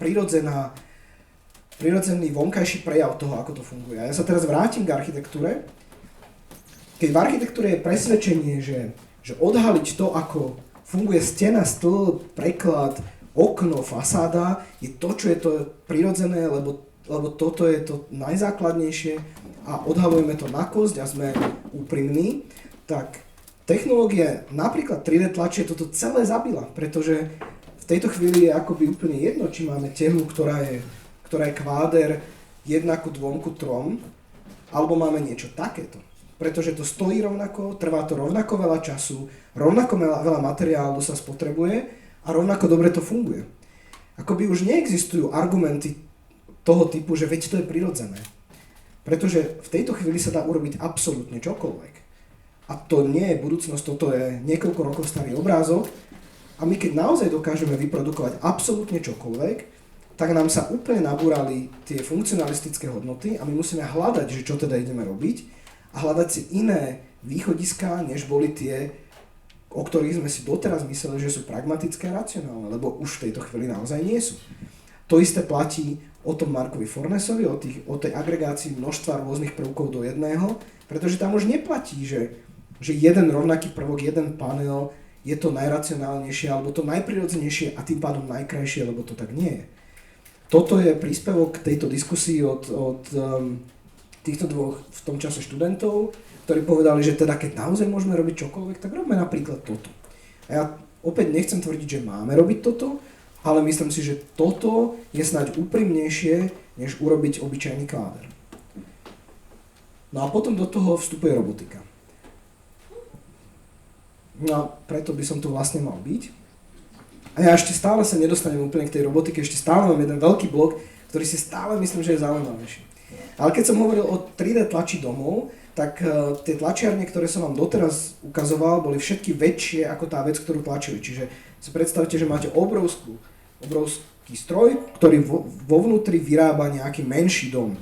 prirodzený vonkajší prejav toho, ako to funguje. A ja sa teraz vrátim k architektúre. Keď v architektúre je presvedčenie, že odhaliť to, ako funguje stena, stĺp, preklad, okno, fasáda, je to, čo je to prirodzené, lebo toto je to najzákladnejšie a odhalujeme to na kosť a sme úprimní, tak technológia, napríklad 3D tlačie, toto celé zabila, pretože v tejto chvíli je akoby úplne jedno, či máme tehlu, ktorá je kváder 1:2:3, alebo máme niečo takéto. Pretože to stojí rovnako, trvá to rovnako veľa času, rovnako veľa materiálu sa spotrebuje a rovnako dobre to funguje. Akoby už neexistujú argumenty toho typu, že veď to je prirodzené. Pretože v tejto chvíli sa dá urobiť absolútne čokoľvek. A to nie je budúcnosť, toto je niekoľko rokov starý obrázok. A my keď naozaj dokážeme vyprodukovať absolútne čokoľvek, tak nám sa úplne nabúrali tie funkcionalistické hodnoty a my musíme hľadať, že čo teda ideme robiť a hľadať si iné východiská, než boli tie, o ktorých sme si doteraz mysleli, že sú pragmatické a racionálne, lebo už v tejto chvíli naozaj nie sú. To isté platí o tom Markovi Fornesovi, o tej agregácii množstva rôznych prvkov do jedného, pretože tam už neplatí, že jeden rovnaký prvok, jeden panel je to najracionálnejšie alebo to najprirodzenejšie a tým pádom najkrajšie, lebo to tak nie je. Toto je príspevok k tejto diskusii od týchto dvoch v tom čase študentov, ktorí povedali, že teda keď naozaj môžeme robiť čokoľvek, tak robíme napríklad toto. A ja opäť nechcem tvrdiť, že máme robiť toto, ale myslím si, že toto je snáď úprimnejšie, než urobiť obyčajný kváder. No a potom do toho vstupuje robotika. No a preto by som tu vlastne mal byť. A ja ešte stále sa nedostanem úplne k tej robotike, ešte stále mám jeden veľký blok, ktorý si stále myslím, že je zaujímavejší. Ale keď som hovoril o 3D tlači domov, tak tie tlačiarne, ktoré som vám doteraz ukazoval, boli všetky väčšie ako tá vec, ktorú tlačili. Čiže si predstavte, že máte obrovský stroj, ktorý vo vnútri vyrába nejaký menší dom.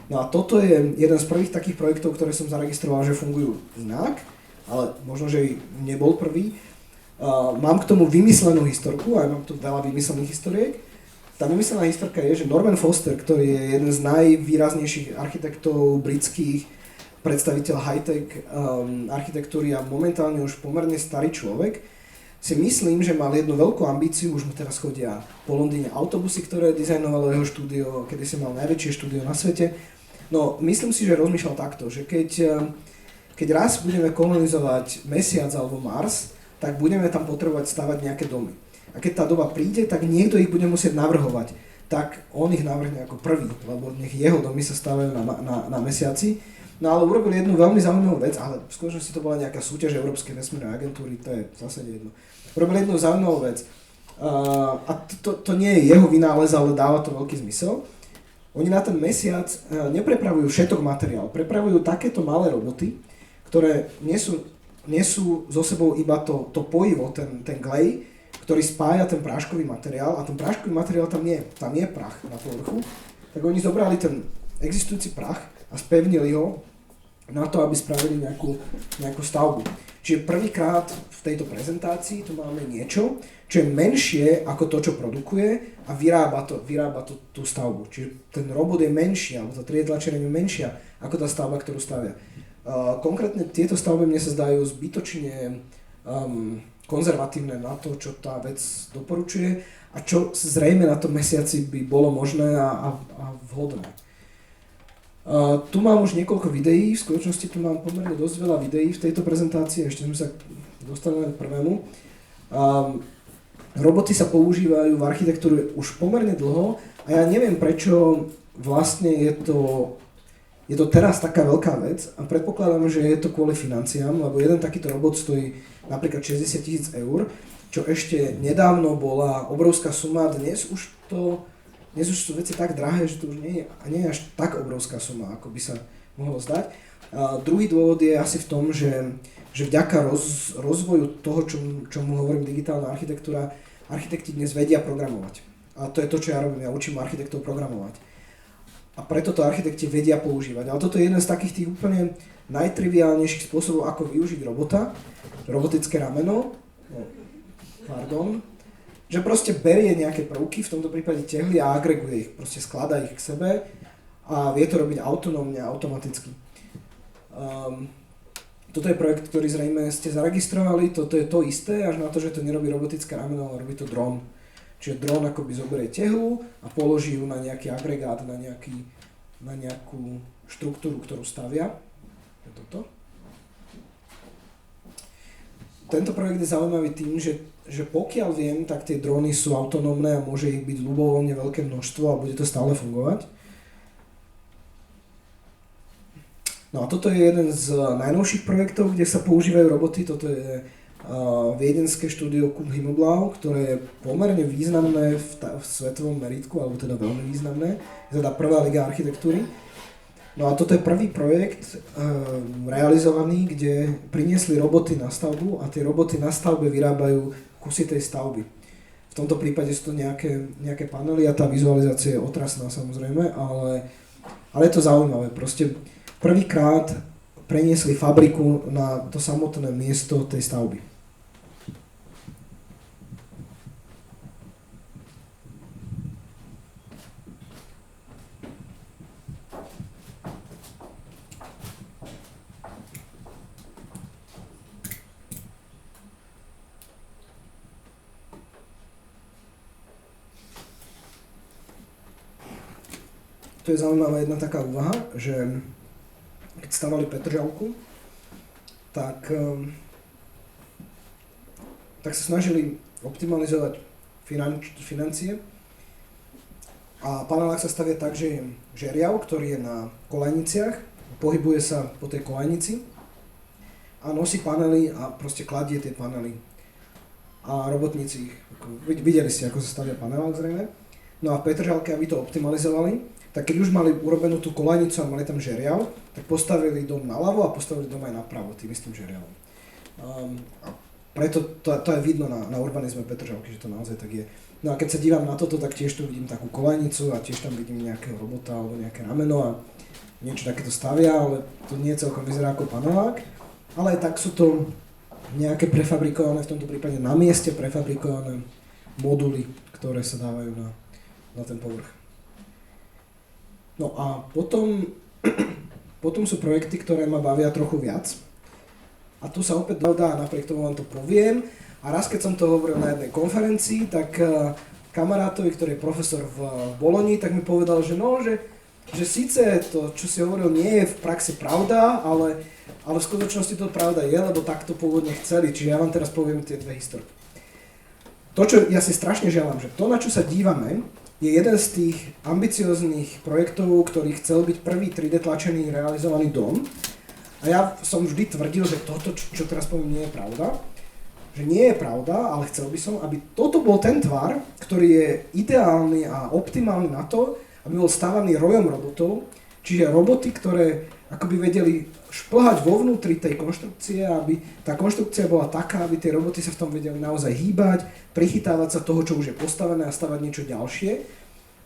No a toto je jeden z prvých takých projektov, ktoré som zaregistroval, že fungujú inak, ale možno, že nebol prvý. Mám k tomu vymyslenú historku, aj mám tu veľa vymyslených historiek. Tá vymyslená historka je, že Norman Foster, ktorý je jeden z najvýraznejších architektov britských, predstaviteľ high-tech architektúry a momentálne už pomerne starý človek, si myslím, že mal jednu veľkú ambíciu, už mu teraz chodia po Londýne autobusy, ktoré dizajnovalo jeho štúdio, kedy si mal najväčšie štúdio na svete. No, myslím si, že rozmýšľal takto, že keď raz budeme kolonizovať Mesiac alebo Mars, tak budeme tam potrebovať stavať nejaké domy. A keď tá doba príde, tak niekto ich bude musieť navrhovať. Tak on ich navrhne ako prvý, lebo nech jeho domy sa stavajú na Mesiaci. No ale urobili jednu veľmi zaujímavú vec, ale v skutočnosti to bola nejaká súťaž Európskej vesmírnej agentúry, to je v zásade jedno. Urobili jednu zaujímavú vec a to nie je jeho vynález, ale dáva to veľký zmysel. Oni na ten mesiac neprepravujú všetok materiál, prepravujú takéto malé roboty, ktoré nesú so sebou iba to pojivo, ten glej, ktorý spája ten práškový materiál, a ten práškový materiál tam je prach na povrchu, tak oni zobrali ten existujúci prach a spevnili ho na to, aby spravili nejakú stavbu. Čiže prvýkrát v tejto prezentácii tu máme niečo, čo je menšie ako to, čo produkuje, a vyrába to tú stavbu. Čiže ten robot je menší, alebo tá triedlačereň je menšia ako tá stavba, ktorú stavia. Konkrétne tieto stavby mne sa zdajú zbytočne konzervatívne na to, čo tá vec doporučuje a čo zrejme na tom mesiaci by bolo možné a vhodné. Tu mám už niekoľko videí, v skutočnosti tu mám pomerne dosť veľa videí v tejto prezentácii, ešte sme sa dostali k prvému. Roboty sa používajú v architektúre už pomerne dlho a ja neviem, prečo vlastne je to teraz taká veľká vec, a predpokladám, že je to kvôli financiám, lebo jeden takýto robot stojí napríklad 60 000 eur, čo ešte nedávno bola obrovská suma. Dnes už sú veci tak drahé, že to už nie je až tak obrovská suma, ako by sa mohlo zdať. Druhý dôvod je asi v tom, že vďaka rozvoju toho, čomu hovorím digitálna architektúra, architekti dnes vedia programovať. A to je to, čo ja robím, ja učím architektov programovať. A preto to architekti vedia používať. Ale toto je jeden z takých tých úplne najtriviálnejších spôsobov, ako využiť robota, robotické rameno, že proste berie nejaké prvky, v tomto prípade tehly, a agreguje ich, proste skladá ich k sebe a vie to robiť autonómne a automaticky. Toto je projekt, ktorý zrejme ste zaregistrovali, toto je to isté, až na to, že to nerobí robotické rameno, ale robí to dron. Čiže dron akoby zoberie tehlu a položí ju na nejaký agregát, na nejakú štruktúru, ktorú stavia. Je toto. Tento projekt je zaujímavý tým, že pokiaľ viem, tak tie dróny sú autonómne a môže ich byť ľubovoľne veľké množstvo a bude to stále fungovať. No a toto je jeden z najnovších projektov, kde sa používajú roboty. Toto je viedenské štúdio Kub Himmelblau, ktoré je pomerne významné v svetovom meritku, alebo teda veľmi významné. Je teda prvá liga architektúry. No a toto je prvý projekt realizovaný, kde priniesli roboty na stavbu a tie roboty na stavbe vyrábajú kusy tej stavby. V tomto prípade sú to nejaké panely a tá vizualizácia je otrasná samozrejme, ale je to zaujímavé. Proste prvýkrát preniesli fabriku na to samotné miesto tej stavby. Tu je zaujímavá jedna taká úvaha, že keď stavali Petržalku, tak sa snažili optimalizovať financie a panelák sa stavia tak, že je žeriav, ktorý je na kolejniciach, pohybuje sa po tej kolejnici a nosí panely a proste kladie tie panely. A robotníci, videli ste, ako sa stavia panelák zrejme. No a v Petržalke, aby to optimalizovali, tak keď už mali urobenú tú kolajnicu a mali tam žeriav, tak postavili dom naľavo a postavili dom aj napravo tým istým žeriavom. A preto to je vidno na urbanizme Petržalky, že to naozaj tak je. No a keď sa dívam na toto, tak tiež tu vidím takú kolajnicu a tiež tam vidím nejakého robota alebo nejaké rameno a niečo takéto stavia, ale to nie celkom vyzerá ako panelák. Ale aj tak sú to nejaké prefabrikované, v tomto prípade na mieste prefabrikované moduly, ktoré sa dávajú na ten povrch. No a potom sú projekty, ktoré ma bavia trochu viac. A tu sa opäť dá, napriek tomu vám to poviem. A raz, keď som to hovoril na jednej konferencii, tak kamarátovi, ktorý je profesor v Boloni, tak mi povedal, že síce to, čo si hovoril, nie je v praxi pravda, ale v skutočnosti to pravda je, lebo tak to pôvodne chceli. Čiže ja vám teraz poviem tie dve historky. To, čo ja si strašne želám, že to, na čo sa dívame, je jeden z tých ambicióznych projektov, ktorý chcel byť prvý 3D tlačený realizovaný dom. A ja som vždy tvrdil, že toto, čo teraz poviem, nie je pravda. Že nie je pravda, ale chcel by som, aby toto bol ten tvar, ktorý je ideálny a optimálny na to, aby bol stávaný rojom robotov, čiže roboty, ktoré akoby vedeli šplhať vo vnútri tej konštrukcie, aby tá konštrukcia bola taká, aby tie roboty sa v tom vedeli naozaj hýbať, prichytávať sa toho, čo už je postavené a stavať niečo ďalšie.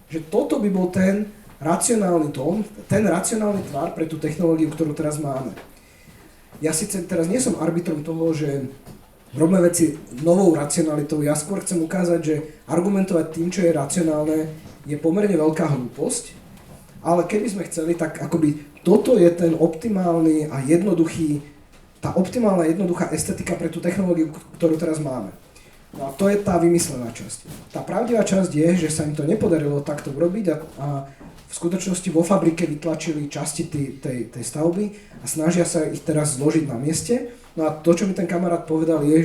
Že toto by bol ten racionálny tón, ten racionálny tvar pre tú technológiu, ktorú teraz máme. Ja síce teraz nie som arbitrom toho, že robíme veci novou racionalitou, ja skôr chcem ukázať, že argumentovať tým, čo je racionálne, je pomerne veľká hlúposť, ale keby sme chceli, tak akoby toto je ten optimálny a jednoduchý, tá optimálna jednoduchá estetika pre tú technológiu, ktorú teraz máme. No a to je tá vymyslená časť. Tá pravdivá časť je, že sa im to nepodarilo takto urobiť a v skutočnosti vo fabrike vytlačili časti tej stavby a snažia sa ich teraz zložiť na mieste. No a to, čo mi ten kamarát povedal, je,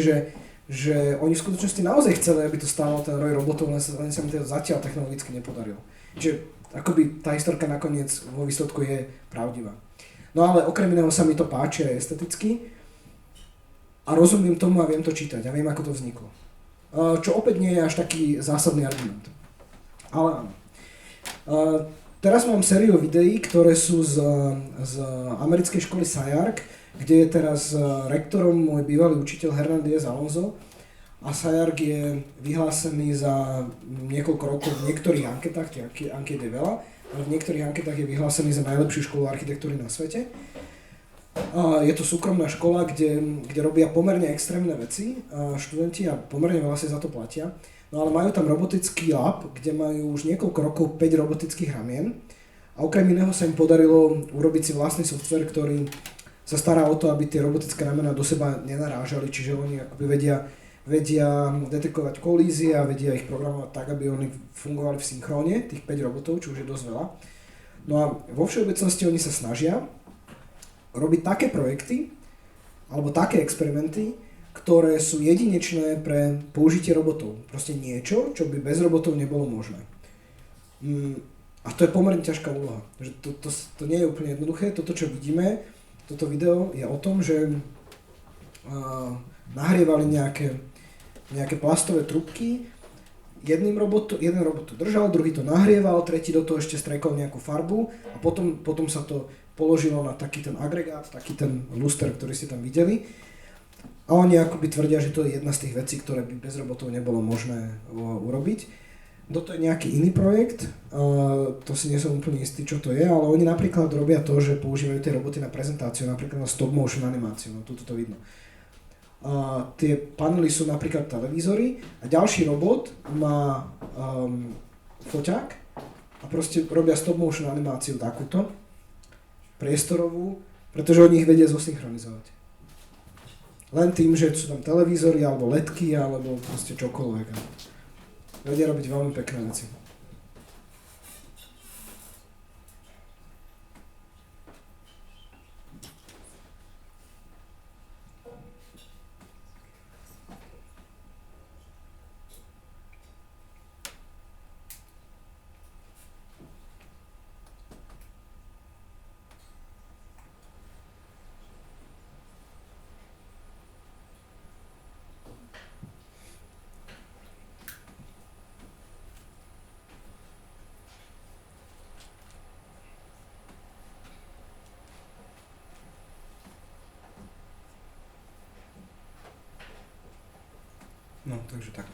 že oni v skutočnosti naozaj chceli, aby to stálo ten roj robotov, len sa mi to zatiaľ technologicky nepodarilo. Čiže akoby tá historka nakoniec vo výsledku je pravdivá. No ale okrem iného sa mi to páči aj esteticky a rozumiem tomu a viem to čítať a viem, ako to vzniklo. Čo opäť nie je až taký zásadný argument. Ale áno. Teraz mám sériu videí, ktoré sú z americkej školy SCIARC, kde je teraz rektorom môj bývalý učiteľ Hernández Alonso. A SCIARC je vyhlásený za niekoľko rokov v niektorých anketách, tie anket je veľa, ale v niektorých anketách je vyhlásený za najlepšiu školu architektúry na svete. Je to súkromná škola, kde robia pomerne extrémne veci študenti a pomerne veľa si za to platia. No ale majú tam robotický lab, kde majú už niekoľko rokov 5 robotických ramien. A okrem iného sa im podarilo urobiť si vlastný software, ktorý sa stará o to, aby tie robotické ramena do seba nenarážali, čiže oni akoby vedia detekovať kolízie a vedia ich programovať tak, aby oni fungovali v synchróne, tých 5 robotov, čo už je dosť veľa. No a vo všeobecnosti oni sa snažia robiť také projekty, alebo také experimenty, ktoré sú jedinečné pre použitie robotov. Proste niečo, čo by bez robotov nebolo možné. A to je pomerne ťažká úloha. Že to nie je úplne jednoduché. Toto, čo vidíme, toto video je o tom, že nahrievali nejaké plastové trubky, jeden robot to držal, druhý to nahrieval, tretí do toho ešte strekol nejakú farbu a potom sa to položilo na taký ten agregát, taký ten luster, ktorý ste tam videli. A oni akoby tvrdia, že to je jedna z tých vecí, ktoré by bez robotov nebolo možné urobiť. Toto je nejaký iný projekt, to si nie som úplne istý, čo to je, ale oni napríklad robia to, že používajú tie roboty na prezentáciu, napríklad na stop motion animáciu, no tuto to vidno. Tie panely sú napríklad televízory a ďalší robot má foťák a proste robia stop motion animáciu takúto, priestorovú, pretože oni ich vedia zosynchronizovať. Len tým, že sú tam televízory, alebo ledky, alebo proste čokoľvek. Vedia robiť veľmi pekné veci. No, takže tak.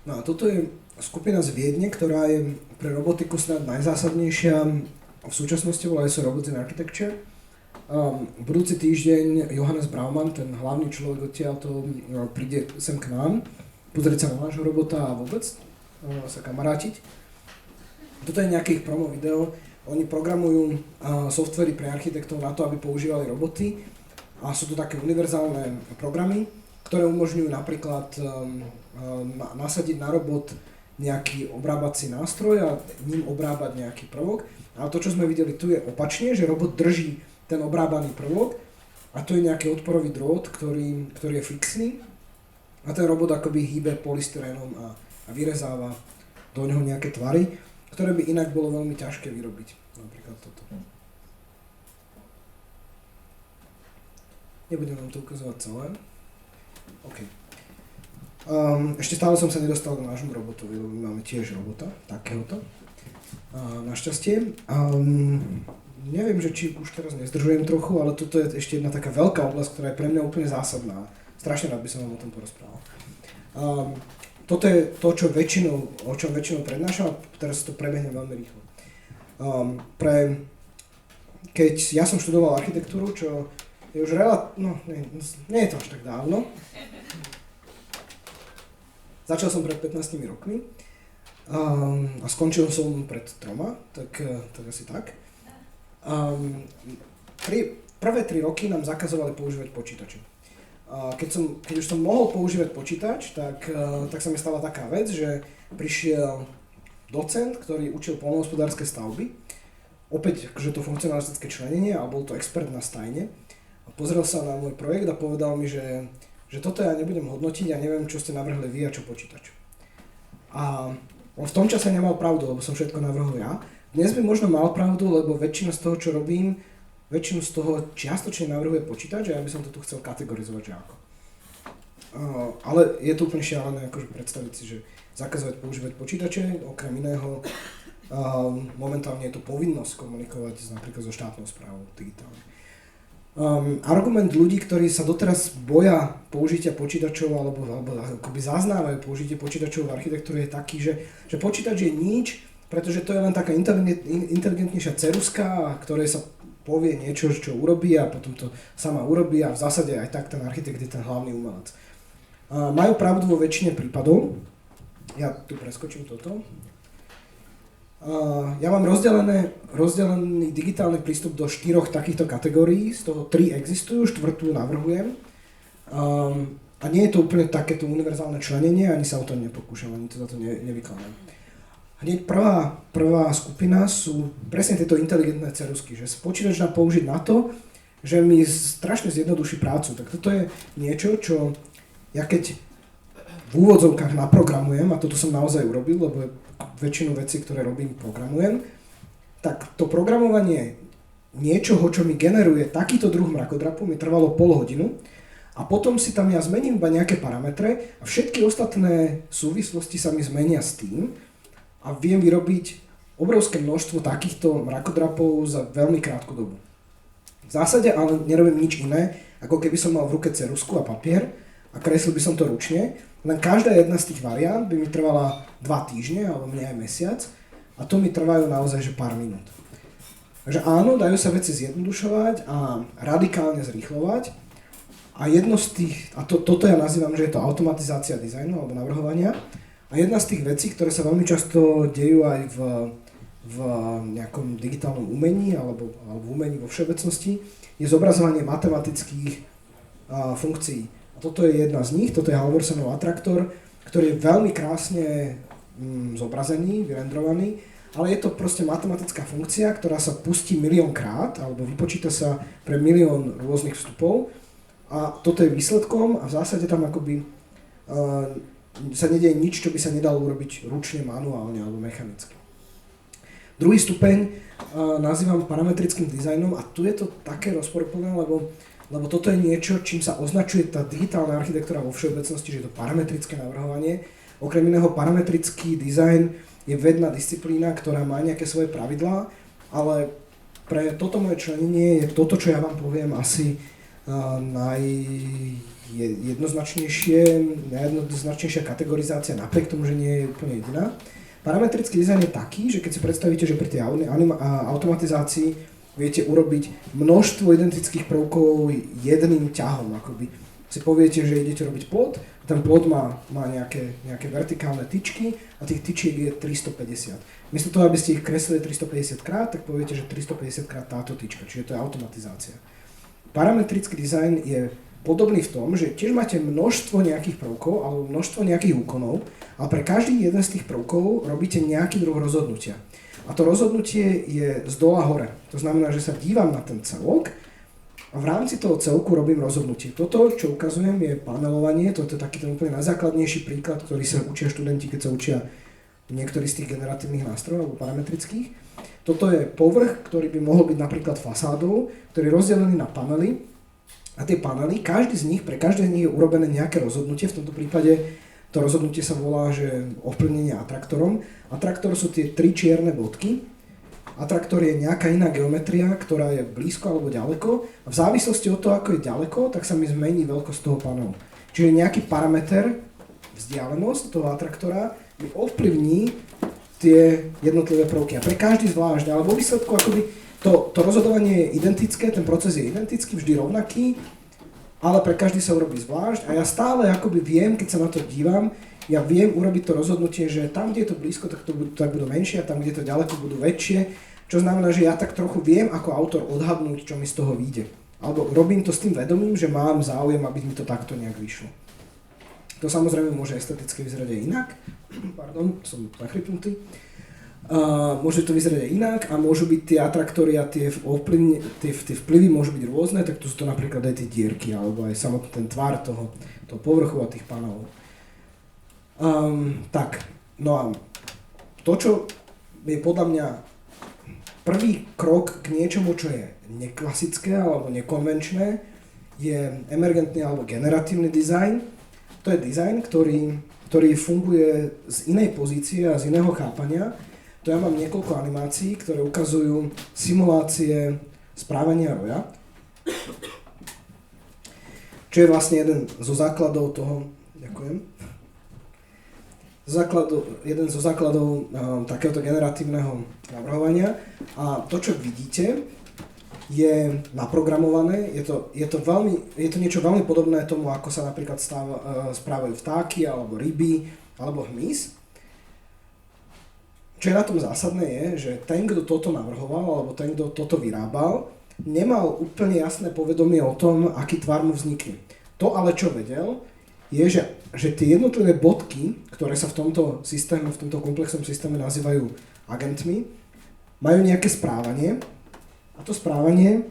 No a toto je skupina z Viedne, ktorá je pre robotiku snad najzásadnejšia v súčasnosti, volajú sa Robots in Architecture. Budúci týždeň Johannes Braumann, ten hlavný človek odtiaľto, príde sem k nám, pozrieť sa na nášho robota a vôbec sa kamarátiť. Toto je nejaké ich promo video. Oni programujú softvery pre architektov na to, aby používali roboty. A sú to také univerzálne programy, ktoré umožňujú napríklad nasadiť na robot nejaký obrábací nástroj a ním obrábať nejaký prvok. Ale to, čo sme videli tu, je opačne, že robot drží ten obrábaný prvok a to je nejaký odporový drôt, ktorý je fixný a ten robot akoby hýbe polystyrénom a vyrezáva do neho nejaké tvary, ktoré by inak bolo veľmi ťažké vyrobiť. Napríklad toto. Nebudem vám to ukazovať celé. OK. Ešte stále som sa nedostal k nášmu robotovi, lebo my máme tiež robota, takéhoto. Našťastie. Neviem, že či už teraz nezdržujem trochu, ale toto je ešte jedna taká veľká oblasť, ktorá je pre mňa úplne zásadná. Strašne rád by som vám o tom porozprával. Toto je to, o čom väčšinou prednášam, a teraz to prebehnem veľmi rýchlo. Keď ja som študoval architektúru, čo je už nie je to až tak dávno. Začal som pred 15 rokmi a skončil som pred 3, tak asi tak. Prvé 3 roky nám zakazovali používať počítače. Keď už som mohol používať počítač, tak sa mi stala taká vec, že prišiel docent, ktorý učil poľnohospodárske stavby, opäť že to funkcionalistické členenie, a bol to expert na stajne. Pozrel sa na môj projekt a povedal mi, že toto ja nebudem hodnotiť, ja neviem, čo ste navrhli vy a čo počítač. A on v tom čase nemal pravdu, lebo som všetko navrhol ja. Dnes by možno mal pravdu, lebo väčšina z toho, čo robím, väčšinu z toho čiastočne navrhuje počítač, a ja by som to tu chcel kategorizovať, že ako. Ale je to úplne šialené, akože predstaviť si, že zakazovať používať počítače, okrem iného, momentálne je to povinnosť komunikovať napríklad so štátnou správou digitálne. Argument ľudí, ktorí sa doteraz boja použitia počítačov alebo akoby zaznávajú použitie počítačov v architektúre, je taký, že počítač je nič, pretože to je len taká inteligentnejšia ceruska, ktorej sa povie niečo, čo urobí, a potom to sama urobí, a v zásade aj tak ten architekt je ten hlavný umelec. Majú pravdu vo väčšine prípadov. Ja tu preskočím toto. Ja mám rozdelený digitálny prístup do 4 takýchto kategórií, z toho 3 existujú, 4 navrhujem. A nie je to úplne takéto univerzálne členenie, ani sa o to nepokúšam, ani to za to nevykladám. Hneď prvá skupina sú presne tieto inteligentné ceruzky, že sa počítač dá použiť na to, že mi strašne zjednoduší prácu. Tak toto je niečo, čo ja keď v úvodzovkách naprogramujem, a toto som naozaj urobil, lebo väčšinu vecí, ktoré robím, programujem, tak to programovanie niečoho, čo mi generuje takýto druh mrakodrapu, mi trvalo pol hodinu, a potom si tam ja zmením iba nejaké parametre a všetky ostatné súvislosti sa mi zmenia s tým a viem vyrobiť obrovské množstvo takýchto mrakodrapov za veľmi krátku dobu. V zásade ale nerobím nič iné, ako keby som mal v ruke ceruzku a papier a kreslil by som to ručne. Len každá jedna z tých variant by mi trvala 2 týždne, alebo mne aj mesiac, a to mi trvajú naozaj že pár minút. Takže áno, dajú sa veci zjednodušovať a radikálne zrýchlovať. A jedno z tých, a toto ja nazývam, že je to automatizácia dizajnu alebo navrhovania. A jedna z tých vecí, ktoré sa veľmi často dejú aj v nejakom digitálnom umení alebo v umení vo všeobecnosti, je zobrazovanie matematických funkcií. A toto je jedna z nich, toto je Halvorsenov atraktor, ktorý je veľmi krásne zobrazený, vyrendrovaný, ale je to proste matematická funkcia, ktorá sa pustí 1 000 000 krát, alebo vypočíta sa pre 1 000 000 rôznych vstupov, a toto je výsledkom, a v zásade tam akoby sa nedieje nič, čo by sa nedalo urobiť ručne, manuálne alebo mechanicky. Druhý stupeň nazývam parametrickým dizajnom, a tu je to také rozporuplné, lebo toto je niečo, čím sa označuje tá digitálna architektúra vo všeobecnosti, že je to parametrické navrhovanie. Okrem iného parametrický dizajn je vedná disciplína, ktorá má nejaké svoje pravidlá, ale pre toto moje členenie je toto, čo ja vám poviem, asi najjednoznačnejšia kategorizácia, napriek tomu, že nie je úplne jediná. Parametrický dizajn je taký, že keď si predstavíte, že pri tej automatizácii viete urobiť množstvo identických prvkov jedným ťahom, akoby si poviete, že idete robiť plot, ten plot má nejaké vertikálne tyčky a tých tyčiek je 350. Miesto toho, aby ste ich kreslili 350 krát, tak poviete, že 350 krát táto tyčka, čiže to je automatizácia. Parametrický dizajn je podobný v tom, že tiež máte množstvo nejakých prvkov alebo množstvo nejakých úkonov a pre každý jeden z tých prvkov robíte nejaký druh rozhodnutia. A to rozhodnutie je z dola hore. To znamená, že sa dívam na ten celok a v rámci toho celku robím rozhodnutie. Toto, čo ukazujem, je panelovanie. Toto je taký ten úplne najzákladnejší príklad, ktorý sa učia študenti, keď sa učia niektorý z tých generatívnych nástrojov alebo parametrických. Toto je povrch, ktorý by mohol byť napríklad fasádou, ktorý je rozdelený na panely. A tie panely, každý z nich, pre každé z nich je urobené nejaké rozhodnutie. V tomto prípade To rozhodnutie sa volá, že ovplyvnenie atraktorom. Atraktor sú tie 3 čierne bodky. Atraktor je nejaká iná geometria, ktorá je blízko alebo ďaleko. A v závislosti od toho, ako je ďaleko, tak sa mi zmení veľkosť toho panelu. Čiže nejaký parameter, vzdialenosť toho atraktora, mi ovplyvní tie jednotlivé prvky. A pre každý zvlášť, ale vo výsledku akoby to rozhodovanie je identické, ten proces je identický, vždy rovnaký, ale pre každý sa urobí zvlášť. A ja stále akoby viem, keď sa na to dívam, ja viem urobiť to rozhodnutie, že tam, kde je to blízko, tak budú menšie a tam, kde je to ďaleko, budú väčšie. Čo znamená, že ja tak trochu viem ako autor odhadnúť, čo mi z toho vyjde. Alebo robím to s tým vedomím, že mám záujem, aby mi to takto nejak vyšlo. To samozrejme môže esteticky vyzerať aj inak. Pardon, som zachrypnutý. Môže to vyzerať aj inak a môžu byť tie atraktory a tie vplyvy môžu byť rôzne, tak tu sú to napríklad aj tie dierky, alebo aj samotný ten tvar toho povrchu a tých panelov. Tak, no a to, čo je podľa mňa prvý krok k niečomu, čo je neklasické alebo nekonvenčné, je emergentný alebo generatívny dizajn. To je dizajn, ktorý funguje z inej pozície a z iného chápania. To ja mám niekoľko animácií, ktoré ukazujú simulácie správania roja, čo je vlastne jeden zo základov toho, jeden zo základov takéhoto generatívneho navrhovania. A to, čo vidíte, je naprogramované, je to niečo veľmi podobné tomu, ako sa napríklad správajú vtáky, alebo ryby, alebo hmyz. Čo je na tom zásadné je, že ten, kto toto navrhoval, alebo ten, kto toto vyrábal, nemal úplne jasné povedomie o tom, aký tvar mu vznikne. To ale čo vedel, je, že tie jednotlivé bodky, ktoré sa v tomto systéme, v tomto komplexnom systéme nazývajú agentmi, majú nejaké správanie a to správanie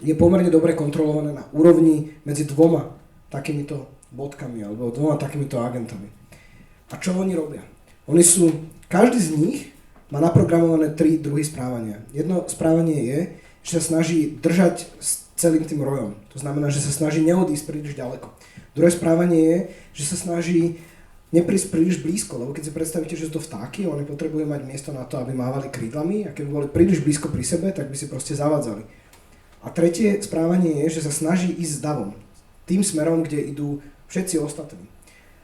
je pomerne dobre kontrolované na úrovni medzi dvoma takýmito bodkami alebo dvoma takýmito agentami. A čo oni robia? Každý z nich má naprogramované 3 druhy správania. Jedno správanie je, že sa snaží držať s celým tým rojom. To znamená, že sa snaží neodísť príliš ďaleko. Druhé správanie je, že sa snaží neprísť príliš blízko, lebo keď si predstavíte, že sú to vtáky, oni potrebujú mať miesto na to, aby mávali krídlami a keby boli príliš blízko pri sebe, tak by si proste zavadzali. A tretie správanie je, že sa snaží ísť s davom, tým smerom, kde idú všetci ostatní.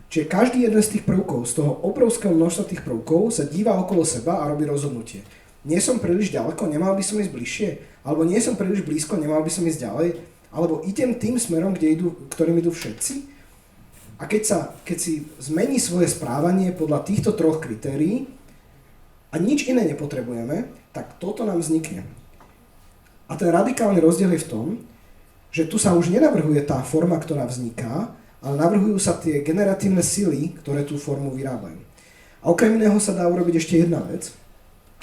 Čiže každý jeden z tých prvkov, z toho obrovského množstva tých prvkov sa díva okolo seba a robí rozhodnutie. Nie som príliš ďaleko, nemal by som ísť bližšie, alebo nie som príliš blízko, nemal by som ísť ďalej, alebo idem tým smerom, ktorým idú všetci. A keď si zmení svoje správanie podľa týchto 3 kritérií a nič iné nepotrebujeme, tak toto nám vznikne. A ten radikálny rozdiel je v tom, že tu sa už nenavrhuje tá forma, ktorá vzniká, ale navrhujú sa tie generatívne sily, ktoré tú formu vyrábajú. A okrem iného sa dá urobiť ešte jedna vec.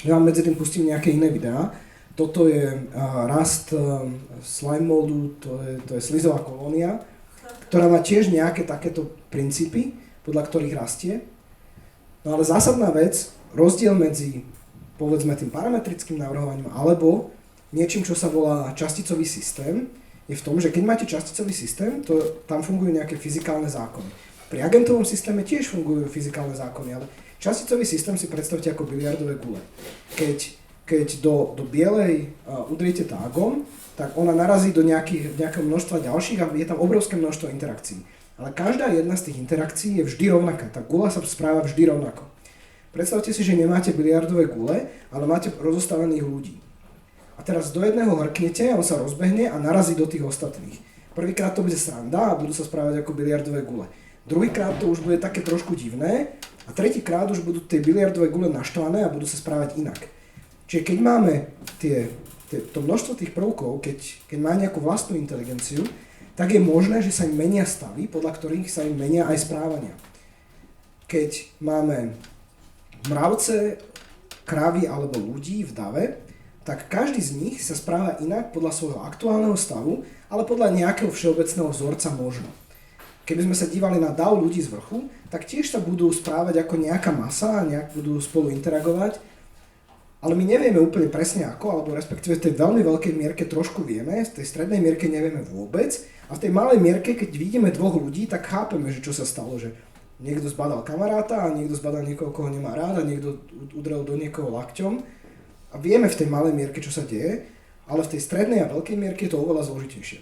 Ja vám medzi tým pustím nejaké iné videá. Toto je rast slime moldu, to je slizová kolónia, ktorá má tiež nejaké takéto princípy, podľa ktorých rastie. No ale zásadná vec, rozdiel medzi povedzme tým parametrickým navrhovaním alebo niečím, čo sa volá časticový systém, je v tom, že keď máte časticový systém, tam fungujú nejaké fyzikálne zákony. Pri agentovom systéme tiež fungujú fyzikálne zákony, ale časticový systém si predstavte ako biliardové gule. Keď do bielej udriete tágom, tak ona narazí do nejakého množstva ďalších a je tam obrovské množstvo interakcií. Ale každá jedna z tých interakcií je vždy rovnaká. Tá gula sa správa vždy rovnako. Predstavte si, že nemáte biliardové gule, ale máte rozostavených ľudí. A teraz do jedného hrknete, on sa rozbehne a narazí do tých ostatných. Prvýkrát to bude sranda a budú sa správať ako biliardové gule. Druhýkrát to už bude také trošku divné a tretíkrát už budú tie biliardové gule naštvané a budú sa správať inak. Čiže keď máme to množstvo tých prvkov, keď má nejakú vlastnú inteligenciu, tak je možné, že sa im menia stavy, podľa ktorých sa im menia aj správania. Keď máme mravce, krávy alebo ľudí v dave, tak každý z nich sa správa inak podľa svojho aktuálneho stavu, ale podľa nejakého všeobecného vzorca možno. Keby sme sa dívali na dav ľudí z vrchu, tak tiež sa budú správať ako nejaká masa a nejak budú spolu interagovať, ale my nevieme úplne presne ako, alebo respektíve v tej veľmi veľkej mierke trošku vieme, v tej strednej mierke nevieme vôbec a v tej malej mierke, keď vidíme 2 ľudí, tak chápeme, že čo sa stalo, že niekto zbadal kamaráta a niekto zbadal niekoho, koho nemá rád a niekto udrel do niekoho lakťom. A vieme v tej malej mierke, čo sa deje, ale v tej strednej a veľkej mierke je to oveľa zložitejšie.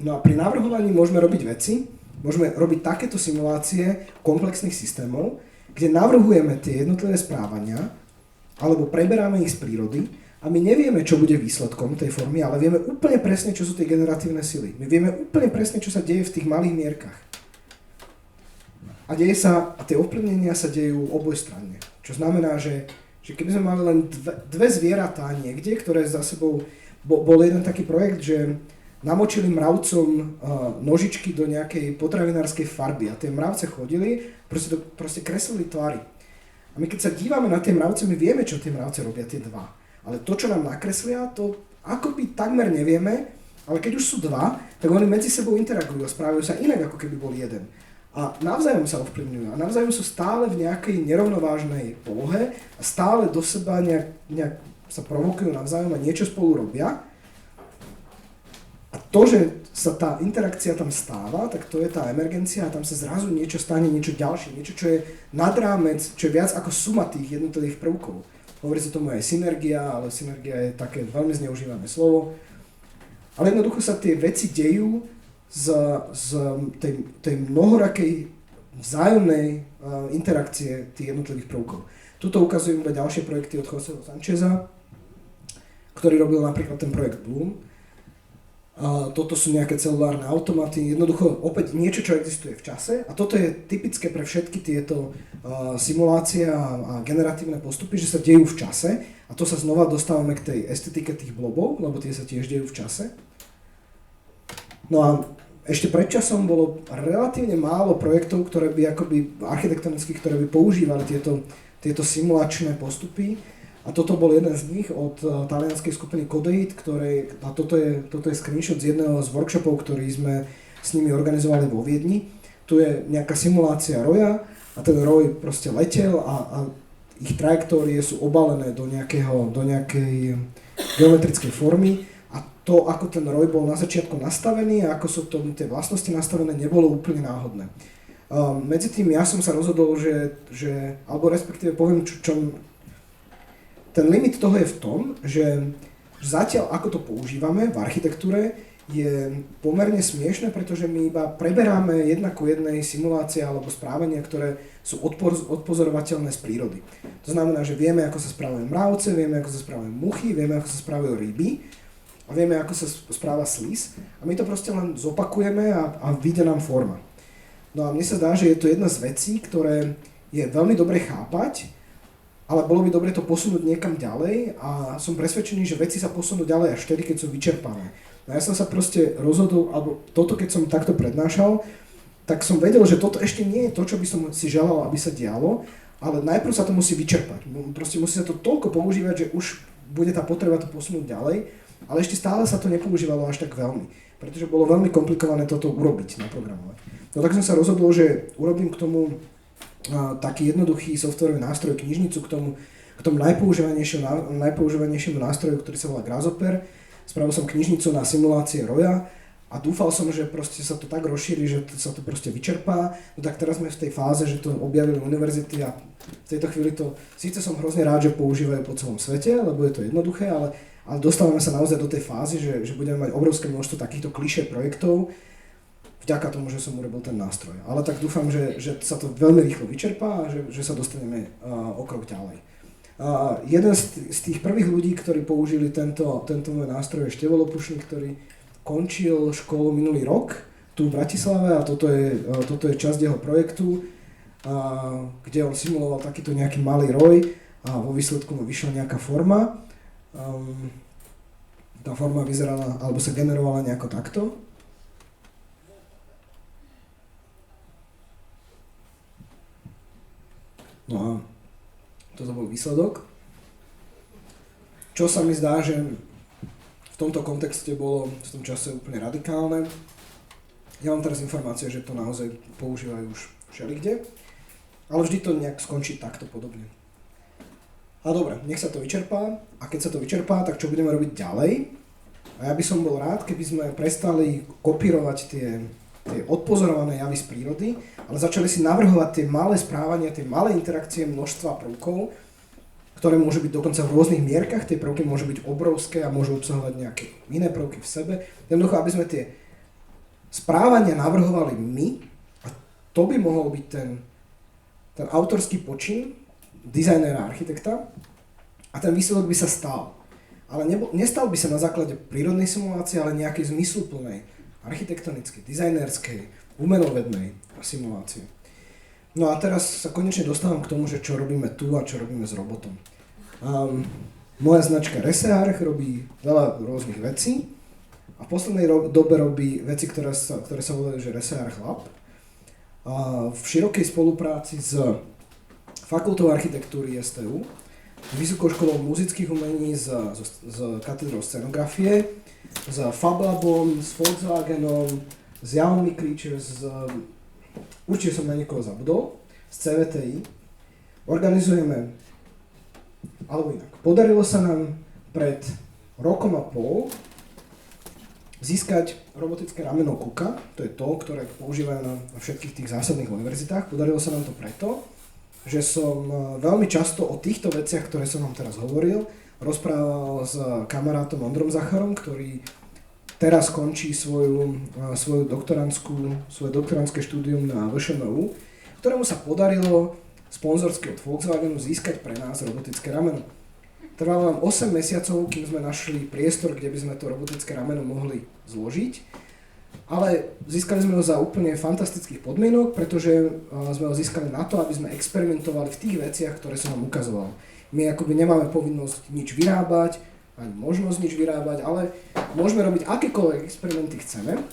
No a pri navrhovaní môžeme robiť veci, môžeme robiť takéto simulácie komplexných systémov, kde navrhujeme tie jednotlivé správania, alebo preberáme ich z prírody a my nevieme, čo bude výsledkom tej formy, ale vieme úplne presne, čo sú tie generatívne sily. My vieme úplne presne, čo sa deje v tých malých mierkach. A tie ovplyvnenia sa dejú obojstranne. Čo znamená, že keby sme mali len dve zvieratá niekde, ktoré za sebou... Bol jeden taký projekt, že namočili mravcom nožičky do nejakej potravinárskej farby a tie mravce chodili, proste kreslili tvary. A my keď sa dívame na tie mravce, my vieme, čo tie mravce robia, tie dva. Ale to, čo nám nakreslia, to akoby takmer nevieme, ale keď už sú dva, tak oni medzi sebou interagujú a správajú sa inak, ako keby bol jeden. A navzájom sa ovplyvňujú a navzájom sú stále v nejakej nerovnovážnej polohe a stále do seba nejak sa provokujú navzájom a niečo spolu robia. A to, že sa tá interakcia tam stáva, tak to je tá emergencia a tam sa zrazu niečo stane, niečo ďalšie, niečo, čo je nad rámec, čo je viac ako suma tých jednotlivých prvkov. Hovorí sa tomu aj synergia, ale synergia je také veľmi zneužívané slovo. Ale jednoducho sa tie veci dejú z tej mnohorakej vzájomnej interakcie tých jednotlivých prvkov. Tuto ukazujem iba ďalšie projekty od Joseho Sancheza, ktorý robil napríklad ten projekt Bloom. Toto sú nejaké celulárne automaty, jednoducho opäť niečo, čo existuje v čase a toto je typické pre všetky tieto simulácie a generatívne postupy, že sa dejú v čase a to sa znova dostávame k tej estetike tých blobov, lebo tie sa tiež dejú v čase. No a ešte pred časom bolo relatívne málo projektov, ktoré by akoby architektonických, ktoré by používali tieto simulačné postupy. A toto bol jeden z nich od talianskej skupiny Codeit, a toto je screenshot z jedného z workshopov, ktorý sme s nimi organizovali vo Viedni. Tu je nejaká simulácia roja a ten roj proste letel a ich trajektórie sú obalené do nejakej geometrickej formy a to, ako ten roj bol na začiatku nastavený a ako sú tie vlastnosti nastavené, nebolo úplne náhodné. Medzi tým ja som sa rozhodol, alebo respektíve poviem, ten limit toho je v tom, že zatiaľ ako to používame v architektúre je pomerne smiešne, pretože my iba preberáme jedna ku jednej simulácie alebo správania, ktoré sú odpozorovateľné z prírody. To znamená, že vieme, ako sa správajú mravce, vieme, ako sa správajú muchy, vieme, ako sa správajú ryby a vieme, ako sa správa slis a my to proste len zopakujeme a vyjde nám forma. No a mne sa zdá, že je to jedna z vecí, ktoré je veľmi dobre chápať, ale bolo by dobre to posunúť niekam ďalej a som presvedčený, že veci sa posunú ďalej až vtedy, keď sú vyčerpané. No ja som sa proste rozhodol, alebo toto keď som takto prednášal, tak som vedel, že toto ešte nie je to, čo by som si želal, aby sa dialo, ale najprv sa to musí vyčerpať. Proste musí sa to toľko používať, že už bude tá potreba to posunúť ďalej, ale ešte stále sa to nepoužívalo až tak veľmi, pretože bolo veľmi komplikované toto urobiť, naprogramovať. No tak som sa rozhodol, že urobím k tomu taký jednoduchý softwarový nástroj, knižnicu k tomu najpoužívanejšiemu nástroju, ktorý sa volá Grasshopper. Spravil som knižnicu na simulácie roja a dúfal som, že proste sa to tak rozšíri, že sa to proste vyčerpá. No tak teraz sme v tej fáze, že to objavili univerzity a v tejto chvíli síce som hrozne rád, že používajú po celom svete, lebo je to jednoduché, ale dostávame sa naozaj do tej fázy, že budeme mať obrovské množstvo takýchto klišé projektov, vďaka tomu, že som urobil ten nástroj. Ale tak dúfam, že sa to veľmi rýchlo vyčerpá a že sa dostaneme o krok ďalej. Jeden z tých prvých ľudí, ktorí použili tento môj nástroj je Števo Lopušník, ktorý končil školu minulý rok tu v Bratislave a toto je časť jeho projektu, kde on simuloval takýto nejaký malý roj a vo výsledku mu vyšla nejaká forma. Tá forma vyzerala, alebo sa generovala nejako takto. No a toto bol výsledok. Čo sa mi zdá, že v tomto kontexte bolo v tom čase úplne radikálne. Ja mám teraz informácie, že to naozaj používajú už všelikde, ale vždy to nejak skončí takto podobne. A dobre, nech sa to vyčerpá a keď sa to vyčerpá, tak čo budeme robiť ďalej? A ja by som bol rád, keby sme prestali kopírovať tie tie odpozorované javy z prírody, ale začali si navrhovať tie malé správania, tie malé interakcie množstva prvkov, ktoré môžu byť dokonca v rôznych mierkach, tie prvky môžu byť obrovské a môžu obsahovať nejaké iné prvky v sebe. Jednoducho, aby sme tie správania navrhovali my, a to by mohol byť ten autorský počin dizajnéra a architekta, a ten výsledok by sa stal. Ale nestal by sa na základe prírodnej simulácie, ale nejakej zmysluplnej, architektonickej, dizajnerskej, umenovednej simulácie. No a teraz sa konečne dostávam k tomu, že čo robíme tu a čo robíme s robotom. Moja značka Research robí veľa rôznych vecí a v poslednej dobe robí veci, ktoré sa volajú, že Research Lab. V širokej spolupráci s Fakultou architektúry STU, Vysokou školou muzických umení s katedrou scenografie, s FabLabom, s Volkswagenom, s Xiaomi Creatures, určite som na niekoho zabudol, z CVTI. Organizujeme, alebo inak, podarilo sa nám pred rokom a pol získať robotické rameno KUKA, to je to, ktoré používajú na všetkých tých zásadných univerzitách. Podarilo sa nám to preto, že som veľmi často o týchto veciach, ktoré som vám teraz hovoril, rozprával s kamarátom Ondrom Zacharom, ktorý teraz končí svoje doktorandské štúdium na VŠMU, ktorému sa podarilo sponzorsky od Volkswagenu získať pre nás robotické rameno. Trvalo nám 8 mesiacov, kým sme našli priestor, kde by sme to robotické rameno mohli zložiť. Ale získali sme ho za úplne fantastických podmienok, pretože sme ho získali na to, aby sme experimentovali v tých veciach, ktoré som vám ukazoval. My akoby nemáme povinnosť nič vyrábať, ani možnosť nič vyrábať, ale môžeme robiť akékoľvek experimenty chceme.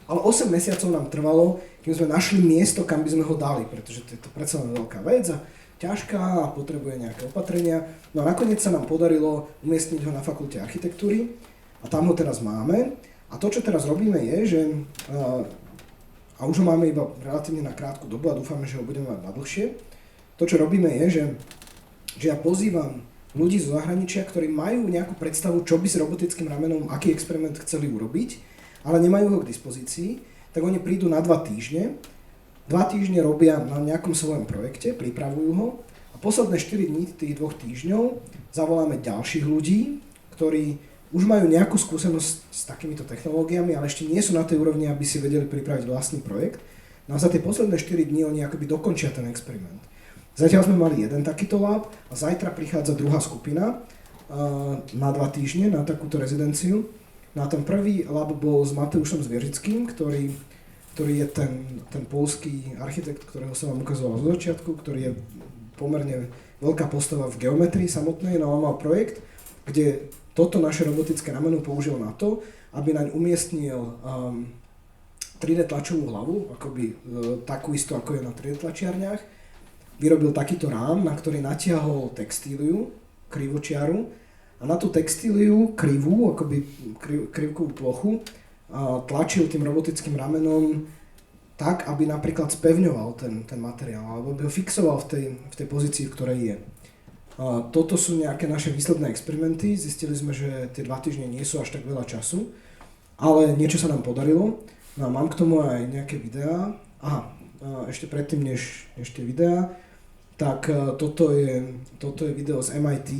Ale 8 mesiacov nám trvalo, kým sme našli miesto, kam by sme ho dali, pretože to je to predsa len veľká vec a ťažká a potrebuje nejaké opatrenia. No a nakoniec sa nám podarilo umiestniť ho na Fakulte architektúry a tam ho teraz máme. A to, čo teraz robíme, je, že, a už ho máme iba relatívne na krátku dobu a dúfame, že ho budeme mať na dlhšie, to, čo robíme, je, že ja pozývam ľudí zo zahraničia, ktorí majú nejakú predstavu, čo by s robotickým ramenom, aký experiment chceli urobiť, ale nemajú ho k dispozícii, tak oni prídu na 2 týždne. 2 týždne robia na nejakom svojom projekte, pripravujú ho a posledné 4 dní tých 2 týždňov zavoláme ďalších ľudí, ktorí už majú nejakú skúsenosť s takýmito technológiami, ale ešte nie sú na tej úrovni, aby si vedeli pripraviť vlastný projekt. No a za tie posledné 4 dní oni akoby dokončia ten experiment. Zatiaľ sme mali jeden takýto lab a zajtra prichádza druhá skupina na 2 týždne na takúto rezidenciu. No a ten prvý lab bol s Mateušom Zvieržickým, ktorý je ten poľský architekt, ktorého som vám ukazoval zo začiatku, ktorý je pomerne veľká postava v geometrii samotnej, no on mal projekt, kde toto naše robotické rameno použil na to, aby naň umiestnil 3D tlačovú hlavu, akoby takú istú, ako je na 3D tlačiarniach. Vyrobil takýto rám, na ktorý natiahol textíliu, krivočiaru, a na tú textíliu krivú, akoby krivkovú plochu, tlačil tým robotickým ramenom tak, aby napríklad spevňoval ten materiál, alebo by ho fixoval v tej pozícii, v ktorej je. Toto sú nejaké naše výsledné experimenty, zistili sme, že tie 2 týždne nie sú až tak veľa času, ale niečo sa nám podarilo. No a mám k tomu aj nejaké videá. Ešte predtým, než tie videá, tak toto je video z MIT,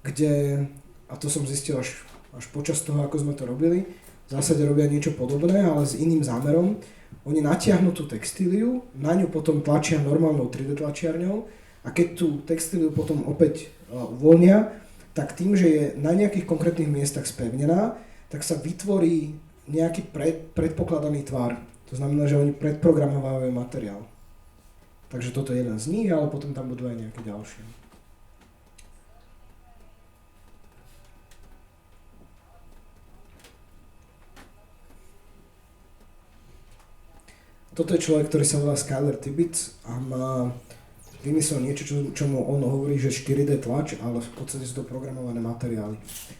kde, a to som zistil až počas toho, ako sme to robili, v zásade robia niečo podobné, ale s iným zámerom. Oni natiahnu tú textíliu, na ňu potom tlačia normálnou 3D tlačiarňou, a keď tú textíliu potom opäť uvoľnia, tak tým, že je na nejakých konkrétnych miestach spevnená, tak sa vytvorí nejaký predpokladaný tvar. To znamená, že oni predprogramovávajú materiál. Takže toto je jeden z nich, ale potom tam budú aj nejaké ďalšie. Toto je človek, ktorý sa volá Skyler Tibbets a vymyslel niečo, čomu on hovorí, že 4D tlač, ale v podstate sú to programované materiály.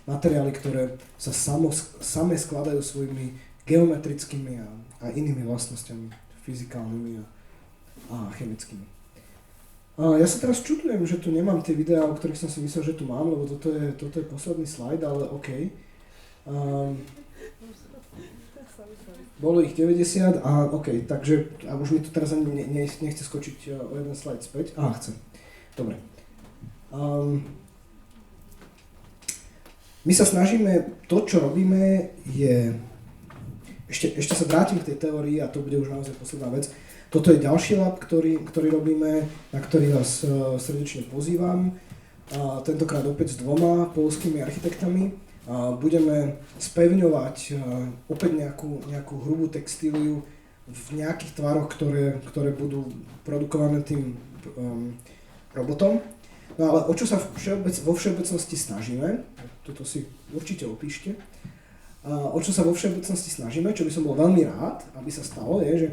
Materiály, ktoré sa same skladajú svojimi geometrickými a inými vlastnosťami, fyzikálnymi a chemickými. Ja sa teraz čudujem, že tu nemám tie videá, o ktorých som si myslel, že tu mám, lebo toto je posledný slajd, ale OK. Bolo ich 90 a OK, takže a už mi to teraz ani nechce skočiť o jeden slajd späť. Chce. Dobre. My sa snažíme, to čo robíme je, ešte sa vrátim k tej teórii a to bude už naozaj posledná vec. Toto je ďalší lab, ktorý robíme, na ktorý vás srdečne pozývam. Tentokrát opäť s 2 poľskými architektami. Budeme spevňovať opäť nejakú hrubú textíliu v nejakých tvaroch, ktoré budú produkované tým robotom. No ale o čo sa vo všeobecnosti snažíme, toto si určite opíšte, o čo sa vo všeobecnosti snažíme, čo by som bol veľmi rád, aby sa stalo, je, že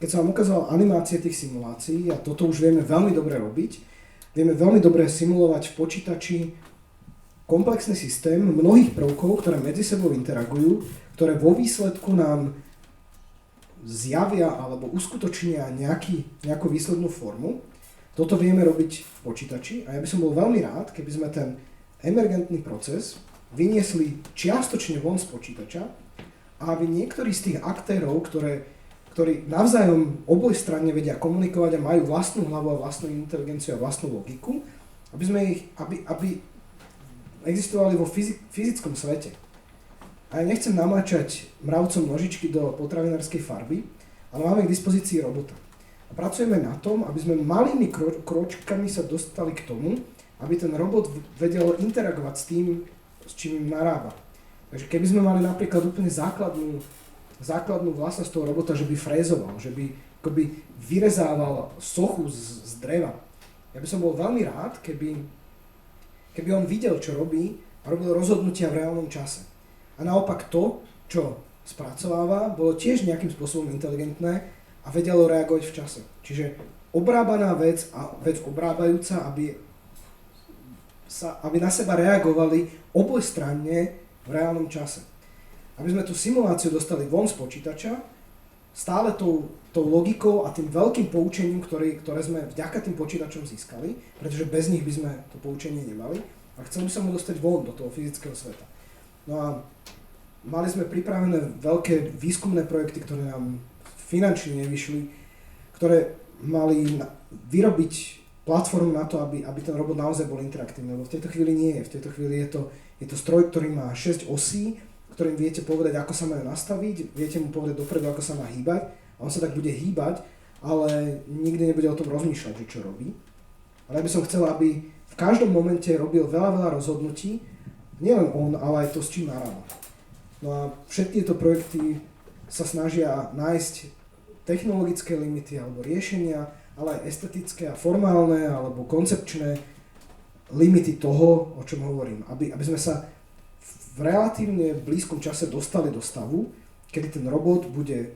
keď som vám ukazoval animácie tých simulácií, a toto už vieme veľmi dobre robiť, vieme veľmi dobre simulovať v počítači komplexný systém mnohých prvkov, ktoré medzi sebou interagujú, ktoré vo výsledku nám zjavia alebo uskutočnia nejakú výslednú formu. Toto vieme robiť v počítači a ja by som bol veľmi rád, keby sme ten emergentný proces vyniesli čiastočne von z počítača a aby niektorí z tých aktérov, ktorí navzájom obojstranne vedia komunikovať a majú vlastnú hlavu a vlastnú inteligenciu a vlastnú logiku, aby existovali vo fyzickom svete. A ja nechcem namáčať mravcom nožičky do potravinárskej farby, ale máme k dispozícii robota. A pracujeme na tom, aby sme malými kročkami sa dostali k tomu, aby ten robot vedel interagovať s tým, s čím im narába. Takže keby sme mali napríklad úplne základnú vlastnosť toho robota, že by frézoval, že by akoby vyrezával sochu z dreva. Ja by som bol veľmi rád, keby on videl, čo robí a robil rozhodnutia v reálnom čase. A naopak to, čo spracováva, bolo tiež nejakým spôsobom inteligentné a vedelo reagovať v čase. Čiže obrábaná vec a vec obrábajúca, aby na seba reagovali obojstranne v reálnom čase. Aby sme tú simuláciu dostali von z počítača, stále tou logikou a tým veľkým poučením, ktoré sme vďaka tým počítačom získali, pretože bez nich by sme to poučenie nemali, a chceli by som ho dostať von do toho fyzického sveta. No a mali sme pripravené veľké výskumné projekty, ktoré nám finančne nevyšli, ktoré mali vyrobiť platformu na to, aby ten robot naozaj bol interaktívny, lebo v tejto chvíli nie je. V tejto chvíli je to stroj, ktorý má 6 osí, ktorým viete povedať, ako sa majú nastaviť, viete mu povedať dopredu, ako sa má hýbať, a on sa tak bude hýbať, ale nikdy nebude o tom rozmýšľať, že čo robí. Ale ja by som chcel, aby v každom momente robil veľa rozhodnutí, nielen on, ale aj to, s čím narába. No a všetky tieto projekty sa snažia nájsť technologické limity alebo riešenia, ale aj estetické a formálne alebo koncepčné limity toho, o čom hovorím. Aby sme sa v relatívne blízkom čase dostali do stavu, kedy ten robot bude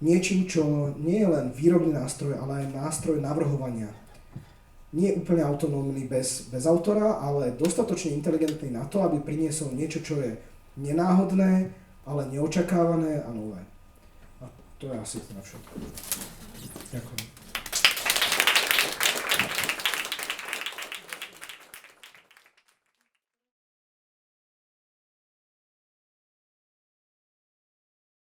niečím, čo nie je len výrobný nástroj, ale aj nástroj navrhovania. Nie úplne autonómny bez autora, ale dostatočne inteligentný na to, aby priniesol niečo, čo je nenáhodné, ale neočakávané a nové. A to je asi na všetko.